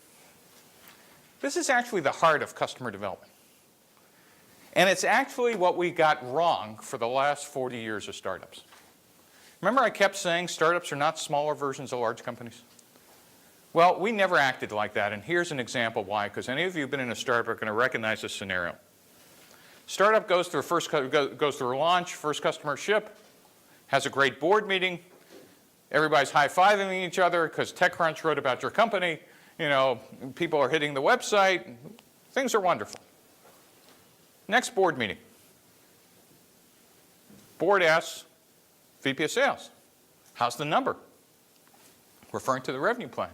This is actually the heart of customer development. And it's actually what we got wrong for the last 40 years of startups. Remember I kept saying startups are not smaller versions of large companies? Well, we never acted like that, and here's an example why, because any of you who've been in a startup are going to recognize this scenario. Startup goes through launch, first customer ship, has a great board meeting, everybody's high-fiving each other because TechCrunch wrote about your company, people are hitting the website, things are wonderful. Next board meeting. Board asks VP of sales, how's the number? Referring to the revenue plan.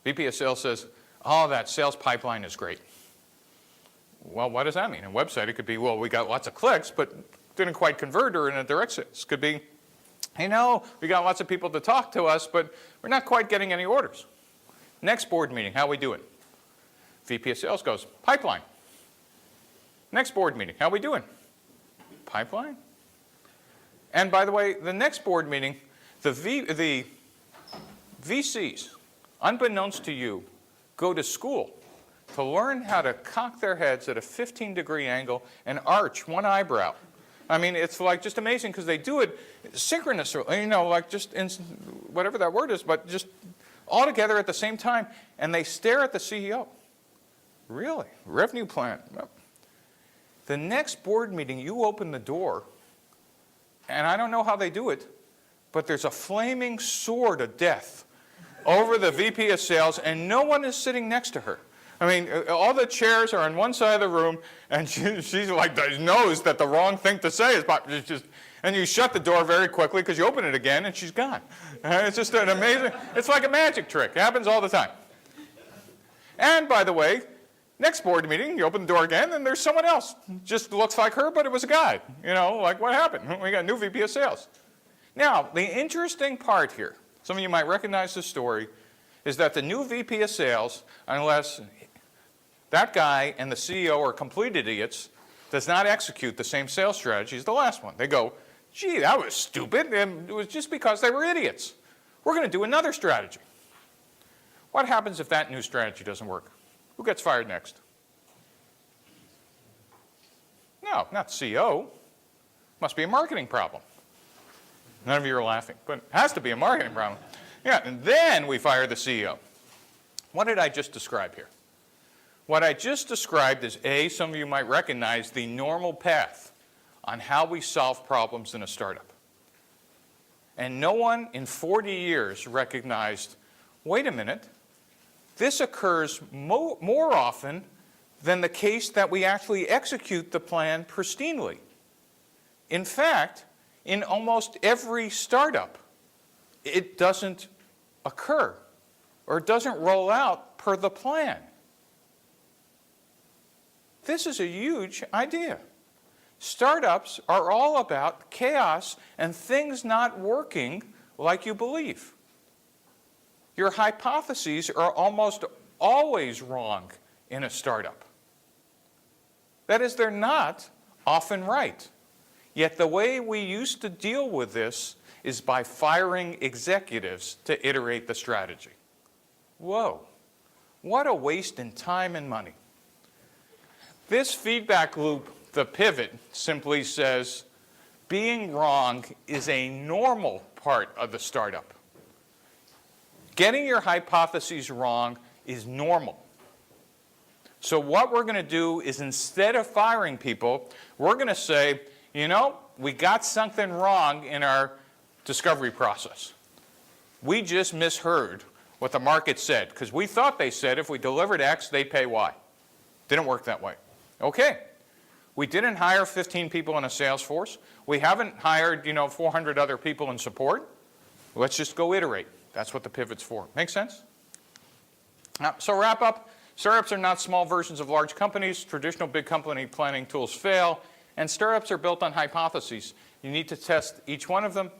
VP of sales says, oh, that sales pipeline is great. Well, what does that mean? In a website, it could be, well, we got lots of clicks, but didn't quite convert, or in a direct sales. Could be, we got lots of people to talk to us, but we're not quite getting any orders. Next board meeting, how we doing? VP of sales goes, pipeline. Next board meeting, how we doing? Pipeline. And by the way, the next board meeting, the VCs, unbeknownst to you, go to school to learn how to cock their heads at a 15-degree angle and arch one eyebrow. I mean, it's like just amazing because they do it synchronously, you know, like just in whatever that word is, but just all together at the same time, and they stare at the CEO. Really? Revenue plan? The next board meeting, you open the door, and I don't know how they do it, but there's a flaming sword of death over the VP of sales, and no one is sitting next to her. I mean, all the chairs are on one side of the room, and she's like, knows that the wrong thing to say is, and you shut the door very quickly because you open it again, and she's gone. It's just an amazing, it's like a magic trick. It happens all the time. And by the way, next board meeting, you open the door again, and there's someone else. Just looks like her, but it was a guy. You know, like what happened? We got a new VP of sales. Now, the interesting part here, some of you might recognize this story, is that the new VP of sales, unless that guy and the CEO are complete idiots, does not execute the same sales strategy as the last one. They go, gee, that was stupid, and it was just because they were idiots. We're going to do another strategy. What happens if that new strategy doesn't work? Who gets fired next? No, not CEO. Must be a marketing problem. None of you are laughing, but it has to be a marketing problem. Yeah, and then we fire the CEO. What did I just describe here? What I just described is, A, some of you might recognize the normal path on how we solve problems in a startup. And no one in 40 years recognized, wait a minute, this occurs more often than the case that we actually execute the plan pristinely. In fact, in almost every startup, it doesn't occur or it doesn't roll out per the plan. This is a huge idea. Startups are all about chaos and things not working like you believe. Your hypotheses are almost always wrong in a startup. That is, they're not often right. Yet the way we used to deal with this is by firing executives to iterate the strategy. Whoa, what a waste in time and money. This feedback loop, the pivot, simply says being wrong is a normal part of the startup. Getting your hypotheses wrong is normal. So what we're going to do is, instead of firing people, we're going to say, you know, we got something wrong in our discovery process. We just misheard what the market said, because we thought they said if we delivered X, they'd pay Y. Didn't work that way. Okay. We didn't hire 15 people in a sales force. We haven't hired, 400 other people in support. Let's just go iterate. That's what the pivot's for. Make sense? So wrap up. Startups are not small versions of large companies. Traditional big company planning tools fail. And startups are built on hypotheses. You need to test each one of them.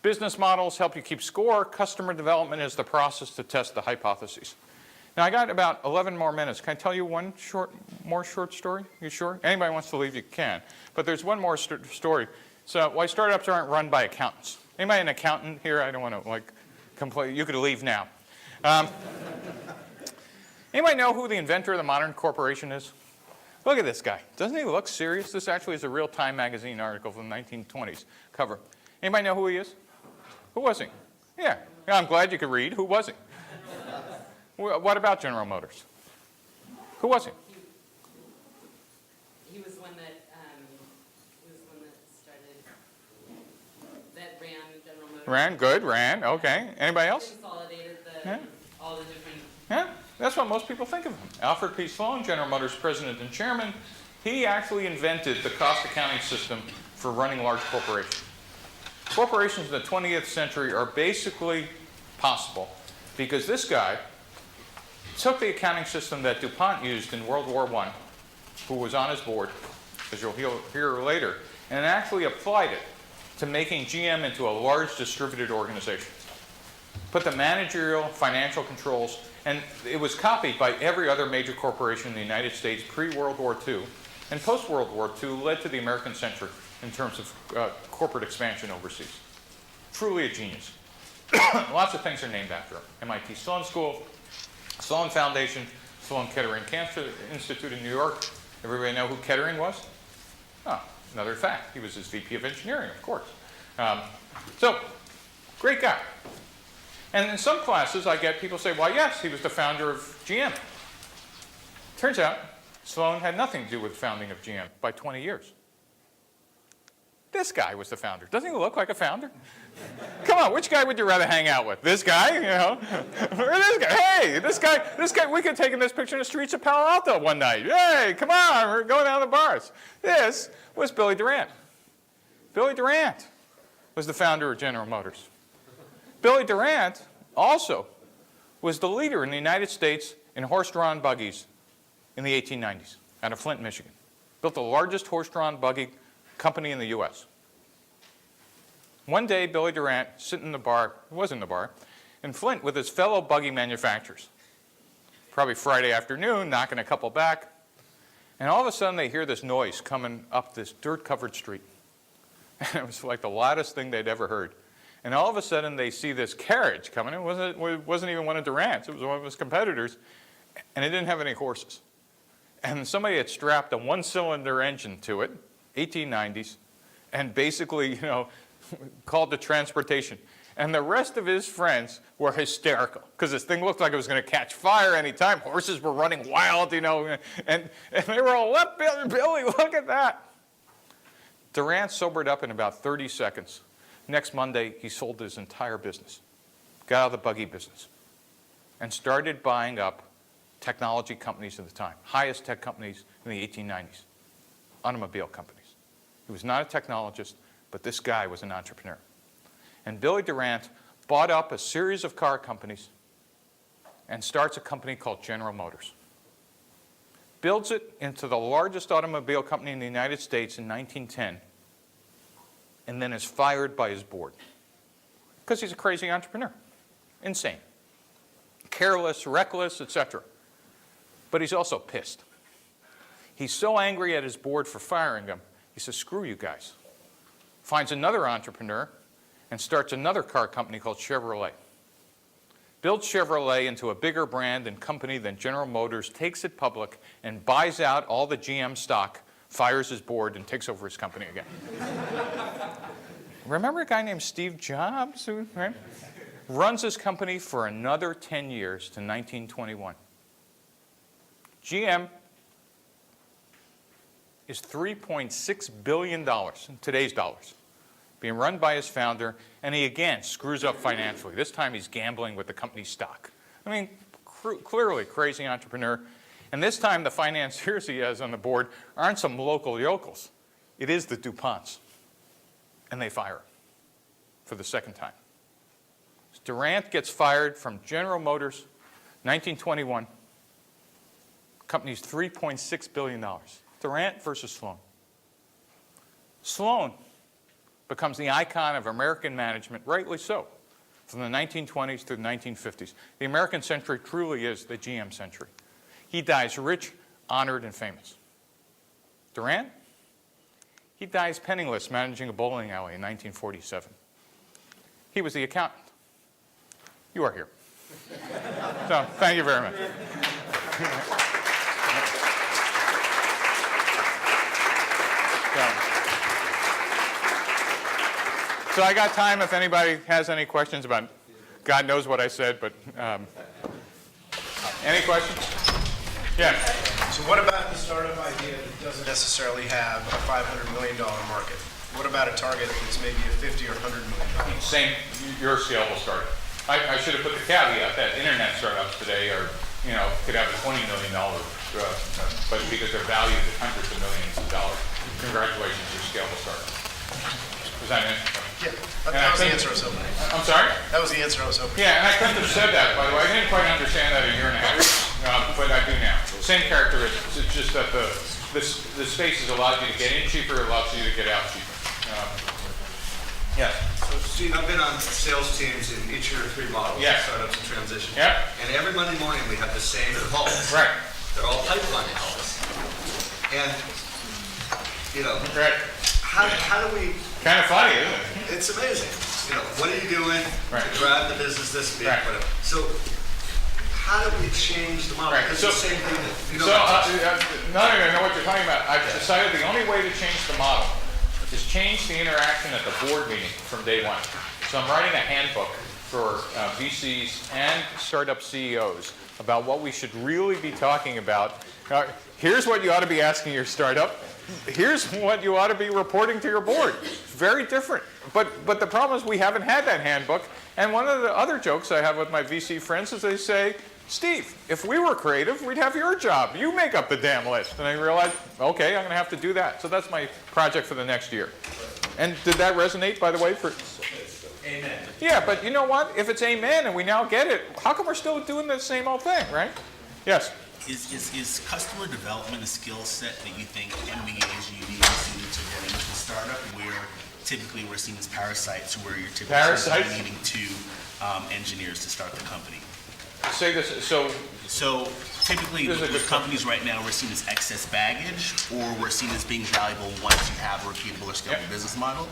Business models help you keep score. Customer development is the process to test the hypotheses. Now, I got about 11 more minutes. Can I tell you one more short story? You sure? Anybody wants to leave, you can. But there's one more story. So why startups aren't run by accountants. Anybody an accountant here? I don't want to, complain. You could leave now. Anybody know who the inventor of the modern corporation is? Look at this guy. Doesn't he look serious? This actually is a real Time magazine article from the 1920s cover. Anybody know who he is? Who was he? Yeah, I'm glad you could read. Who was he? What about General Motors? Who was he? He was one that started, that ran General Motors. Ran, okay. Anybody else? Consolidated Yeah. all the different. Yeah, that's what most people think of him. Alfred P. Sloan, General Motors president and chairman, he actually invented the cost accounting system for running large corporations. Corporations in the 20th century are basically possible because this guy took the accounting system that DuPont used in World War I, who was on his board, as you'll hear later, and actually applied it to making GM into a large distributed organization. put the managerial financial controls, and it was copied by every other major corporation in the United States pre-World War II, and post-World War II led to the American century in terms of corporate expansion overseas. Truly a genius. Lots of things are named after him. MIT Sloan School, Sloan Foundation, Sloan Kettering Cancer Institute in New York. Everybody know who Kettering was? Oh, another fact. He was his VP of engineering, of course. So, great guy. And in some classes, I get people say, well, yes, he was the founder of GM. Turns out, Sloan had nothing to do with the founding of GM by 20 years. This guy was the founder. Doesn't he look like a founder? Come on, which guy would you rather hang out with? This guy, you know? Or this guy? Hey, this guy, we could take him this picture in the streets of Palo Alto one night. Hey, come on, we're going down to the bars. This was Billy Durant. Billy Durant was the founder of General Motors. Billy Durant also was the leader in the United States in horse-drawn buggies in the 1890s out of Flint, Michigan. Built the largest horse-drawn buggy company in the U.S. One day, Billy Durant, sitting in the bar, was in the bar, in Flint with his fellow buggy manufacturers. Probably Friday afternoon, knocking a couple back. And all of a sudden, they hear this noise coming up this dirt-covered street. And it was like the loudest thing they'd ever heard. And all of a sudden, they see this carriage coming in. It wasn't even one of Durant's. It was one of his competitors. And it didn't have any horses. And somebody had strapped a one-cylinder engine to it, 1890s, and basically, you know, called the transportation. And the rest of his friends were hysterical because this thing looked like it was going to catch fire any time. Horses were running wild, you know, and they were all, "Look, Billy, look at that." Durant sobered up in about 30 seconds. Next Monday, he sold his entire business, got out of the buggy business, and started buying up technology companies at the time, highest tech companies in the 1890s, automobile companies. He was not a technologist, but this guy was an entrepreneur. And Billy Durant bought up a series of car companies and starts a company called General Motors. Builds it into the largest automobile company in the United States in 1910, and then is fired by his board because he's a crazy entrepreneur, insane, careless, reckless, etc. But he's also pissed. He's so angry at his board for firing him, he says, "Screw you guys." Finds another entrepreneur and starts another car company called Chevrolet. Builds Chevrolet into a bigger brand and company than General Motors, takes it public, and buys out all the GM stock, fires his board, and takes over his company again. Remember a guy named Steve Jobs? Right? Runs his company for another 10 years to 1921. GM is $3.6 billion in today's dollars, being run by his founder, and he again screws up financially. This time he's gambling with the company's stock. I mean, clearly crazy entrepreneur. And this time the financiers he has on the board aren't some local yokels. It is the DuPonts. And they fire him for the second time. Durant gets fired from General Motors, 1921. Company's $3.6 billion. Durant versus Sloan. Sloan becomes the icon of American management, rightly so, from the 1920s to the 1950s. The American century truly is the GM century. He dies rich, honored, and famous. Durant? He dies penniless managing a bowling alley in 1947. He was the accountant. You are here. So, thank you very much. So I got time if anybody has any questions about, God knows what I said, but any questions? Yeah. So what about the startup idea that doesn't necessarily have a $500 million market? What about a target that's maybe a $50 or $100 million? Same, your scalable startup. I should have put the caveat that internet startups today are, you know, could have a $20 million, but because they're valued at hundreds of millions of dollars. Congratulations, your scalable startup. Was that an answer? Yeah, that was the answer I was hoping. I'm sorry? That was the answer I was hoping. Yeah, and I couldn't have said that, by the way. I didn't quite understand that a year and a half ago, but I do now. Same characteristics. It's just that the space has allowed you to get in cheaper, allows you to get out cheaper. Yeah. So Steve, I've been on sales teams in each of your three models, Yeah. startups and transitions. Yeah. And every Monday morning, we have the same calls. Right. They're all pipeline calls. And, you know, Right. how do we, Kind of funny, isn't it? it's amazing. You know, what are you doing Right. to drive the business this week, Right. whatever. So how do we change the model? Right. It's So- the same thing that, you know. So, now that I know what you're talking about, I've decided the only way to change the model is change the interaction at the board meeting from day one. So I'm writing a handbook for VCs and startup CEOs about what we should really be talking about. Now, here's what you ought to be asking your startup. Here's what you ought to be reporting to your board. Very different. But the problem is we haven't had that handbook. And one of the other jokes I have with my VC friends is they say, Steve, if we were creative, we'd have your job. You make up the damn list. And I realized, okay, I'm going to have to do that. So that's my project for the next year. And did that resonate, by the way? Amen. Yeah, but you know what? If it's amen and we now get it, how come we're still doing the same old thing, right? Yes. Is customer development a skill set that you think MBAs uniquely suited to running a startup, where typically we're seen as parasites, where you're typically Parasites? needing two engineers to start the company? Say this. So typically This is a good with companies right now, we're seen as excess baggage, or we're seen as being valuable once you have a repeatable or scalable Yep. business model.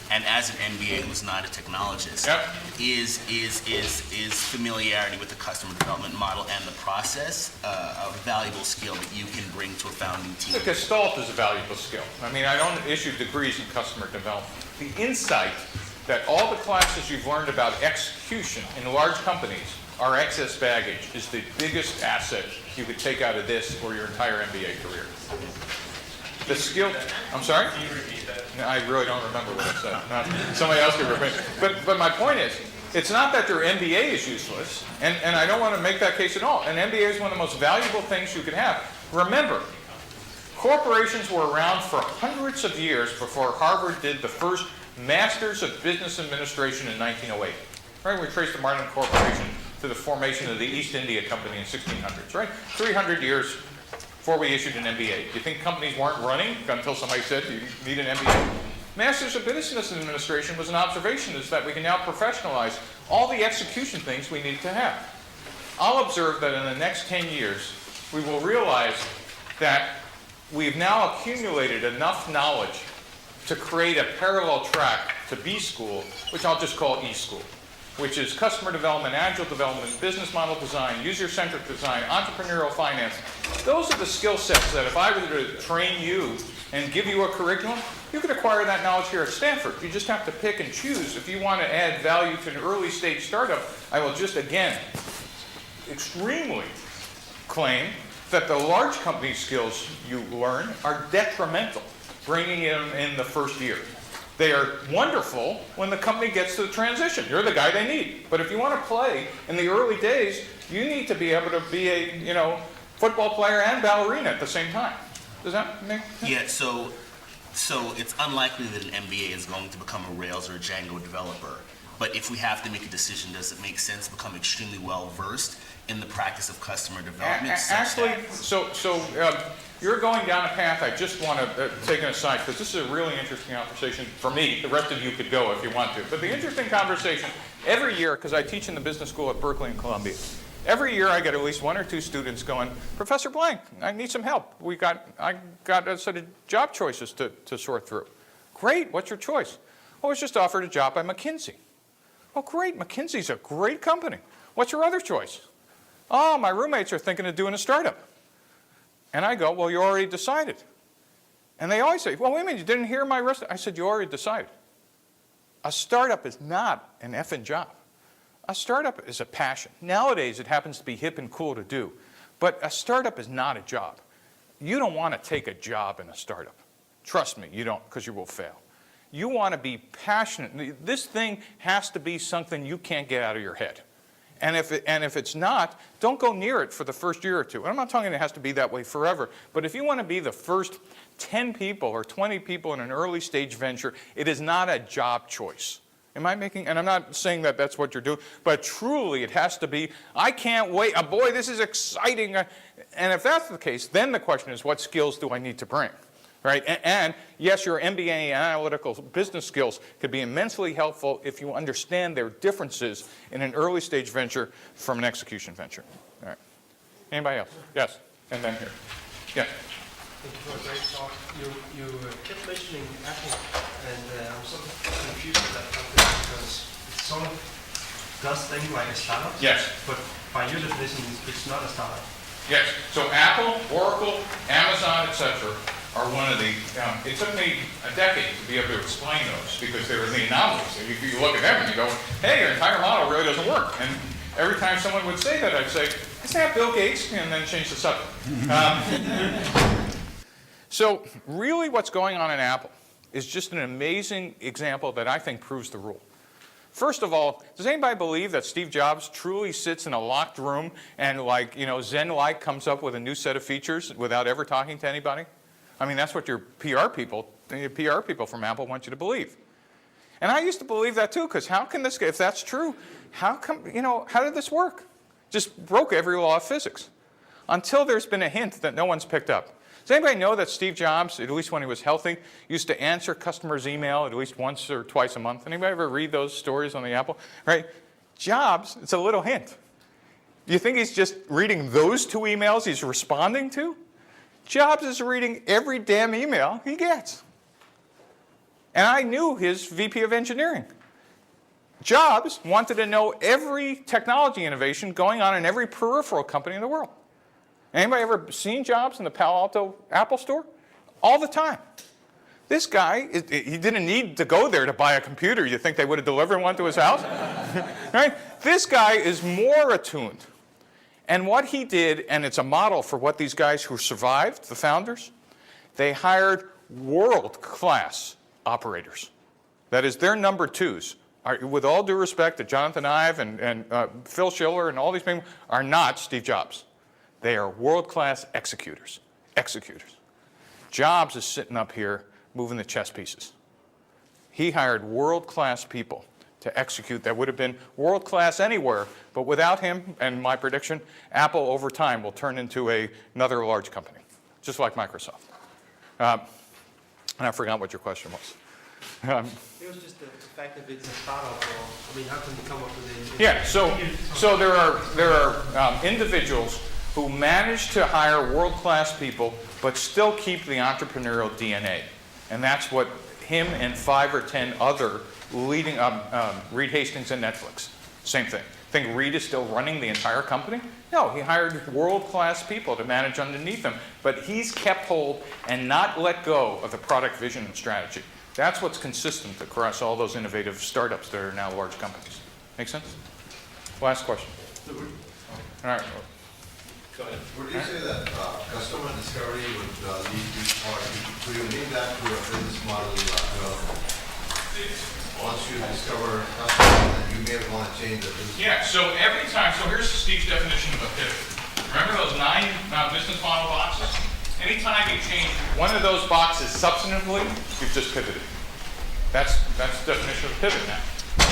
And as an MBA who's not a technologist, Yep. is familiarity with the customer development model and the process a valuable skill that you can bring to a founding team? The Gestalt is a valuable skill. I mean, I don't issue degrees in customer development. The insight that all the classes you've learned about execution in large companies are excess baggage is the biggest asset you could take out of this or your entire MBA career. The skill, I'm sorry? Can you repeat that? No, I really don't remember what I said. Somebody else could repeat. But my point is, it's not that their MBA is useless, and I don't want to make that case at all. An MBA is one of the most valuable things you can have. Remember, corporations were around for hundreds of years before Harvard did the first Masters of Business Administration in 1908. Right? We trace the Martin Corporation to the formation of the East India Company in 1600s, right? 300 years before we issued an MBA. Do you think companies weren't running until somebody said you need an MBA? Masters of Business Administration was an observation is that we can now professionalize all the execution things we need to have. I'll observe that in the next 10 years, we will realize that we've now accumulated enough knowledge to create a parallel track to B school, which I'll just call E school, which is customer development, agile development, business model design, user-centric design, entrepreneurial finance. Those are the skill sets that if I were to train you and give you a curriculum, you could acquire that knowledge here at Stanford. You just have to pick and choose. If you want to add value to an early stage startup, I will just, again, extremely claim that the large company skills you learn are detrimental, bringing in the first year. They are wonderful when the company gets to the transition. You're the guy they need. But if you want to play in the early days, you need to be able to be a football player and ballerina at the same time. Does that make sense? Yeah, so it's unlikely that an MBA is going to become a Rails or a Django developer. But if we have to make a decision, does it make sense to become extremely well versed in the practice of customer development? Actually, you're going down a path I just want to take an aside, because this is a really interesting conversation for me. The rest of you could go if you want to. But the interesting conversation, every year, because I teach in the business school at Berkeley and Columbia, every year I get at least one or two students going, Professor Blank, I need some help. I got a set of job choices to sort through. Great, what's your choice? Well, I was just offered a job by McKinsey. Oh, great, McKinsey's a great company. What's your other choice? Oh, my roommates are thinking of doing a startup. And I go, well, you already decided. And they always say, well, wait a minute, you didn't hear my rest? I said, you already decided. A startup is not an effing job. A startup is a passion. Nowadays, it happens to be hip and cool to do. But a startup is not a job. You don't want to take a job in a startup. Trust me, you don't, because you will fail. You want to be passionate. This thing has to be something you can't get out of your head. And if it's not, don't go near it for the first year or two. And I'm not talking it has to be that way forever. But if you want to be the first 10 people or 20 people in an early stage venture, it is not a job choice. Am I making, and I'm not saying that that's what you're doing, but truly it has to be, I can't wait, oh boy, this is exciting. And if that's the case, then the question is, what skills do I need to bring? right? And yes, your MBA and analytical business skills could be immensely helpful if you understand their differences in an early stage venture from an execution venture. All right. Anybody else? Yes. And then here. Yes. Thank you for a great talk. You kept mentioning Apple, and I'm sort of confused with that company because it sort of does things like a startup. Yes. But by your definition, it's not a startup. Yes. So Apple, Oracle, Amazon, etc. are one of the, it took me a decade to be able to explain those because they were the anomalies. If you look at them and you go, hey, your entire model really doesn't work. And every time someone would say that, I'd say, is that Bill Gates? And then change the subject. So really what's going on in Apple is just an amazing example that I think proves the rule. First of all, does anybody believe that Steve Jobs truly sits in a locked room and like, Zen-like comes up with a new set of features without ever talking to anybody? I mean, that's what your PR people from Apple want you to believe. And I used to believe that too, because how can this, if that's true, how did this work? Just broke every law of physics. Until there's been a hint that no one's picked up. Does anybody know that Steve Jobs, at least when he was healthy, used to answer customers' email at least once or twice a month? Anybody ever read those stories on the Apple? Right? Jobs, it's a little hint. Do you think he's just reading those 2 emails he's responding to? Jobs is reading every damn email he gets. And I knew his VP of engineering. Jobs wanted to know every technology innovation going on in every peripheral company in the world. Anybody ever seen Jobs in the Palo Alto Apple store? All the time. This guy, he didn't need to go there to buy a computer. You think they would have delivered one to his house? Right? This guy is more attuned. And what he did, and it's a model for what these guys who survived, the founders, they hired world-class operators. That is, their number 2s. With all due respect to Jonathan Ive and Phil Schiller and all these people, are not Steve Jobs. They are world-class executors. Executors. Jobs is sitting up here moving the chess pieces. He hired world-class people to execute that would have been world-class anywhere, but without him, and my prediction, Apple over time will turn into another large company, just like Microsoft. And I forgot what your question was. It was just the fact that it's a startup, or, I mean, how can you come up with it? Yeah, so there are individuals who manage to hire world-class people but still keep the entrepreneurial DNA. And that's what him and 5 or 10 other leading Reed Hastings and Netflix. Same thing. Think Reed is still running the entire company? No, he hired world-class people to manage underneath him, but he's kept hold and not let go of the product vision and strategy. That's what's consistent across all those innovative startups that are now large companies. Make sense? Last question. All right. Go ahead. Would you say that customer discovery would lead to, or could you link that to a business model development? Once you discover customers, then you may want to change the business. Yeah, so every time, so here's Steve's definition of a pivot. Remember those 9 business model boxes? Anytime you change one of those boxes substantively, you've just pivoted. That's the definition of a pivot now.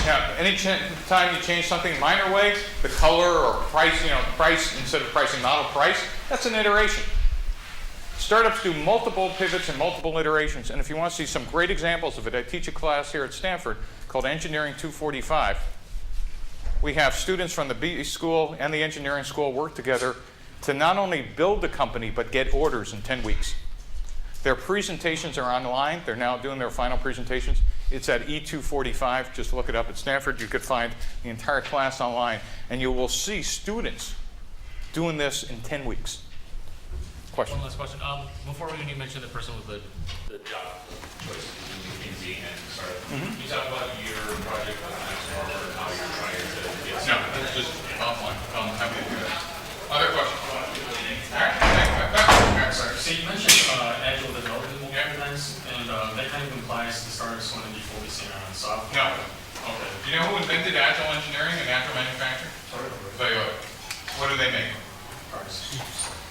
Now, any time you change something minor way, the color or price, price instead of pricing model price, that's an iteration. Startups do multiple pivots and multiple iterations, and if you want to see some great examples of it, I teach a class here at Stanford called Engineering 245. We have students from the B school and the engineering school work together to not only build the company, but get orders in 10 weeks. Their presentations are online. They're now doing their final presentations. It's at E245. Just look it up at Stanford. You could find the entire class online, and you will see students doing this in 10 weeks. Question? One last question. Before when you mentioned the person with the job choice between McKinsey and startup, can you talk about your project with Transformer and how you're trying to get No, it's just offline. I'm happy to do that. Other questions? All right. So you mentioned agile development multiple times, and that kind of implies the startups want to be focusing on software. No. Okay. Do you know who invented agile engineering and agile manufacturing? Toyota. What do they make? Cars.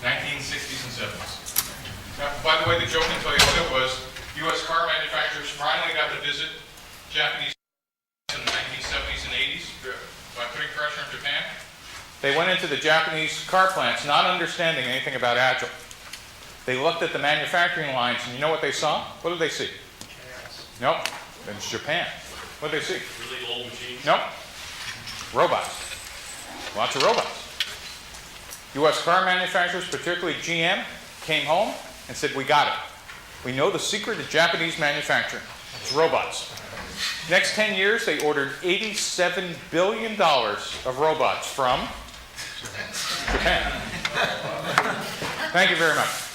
1960s and 70s. Now, by the way, the joke in Toyota was U.S. car manufacturers finally got to visit Japanese in the 1970s and 80s by putting pressure on Japan. They went into the Japanese car plants not understanding anything about agile. They looked at the manufacturing lines, and you know what they saw? What did they see? Nope. Then it's Japan. What did they see? Really old machines. Nope. Robots. Lots of robots. U.S. car manufacturers, particularly GM, came home and said, we got it. We know the secret to Japanese manufacturing. It's robots. Next 10 years, they ordered $87 billion of robots from Japan. Thank you very much.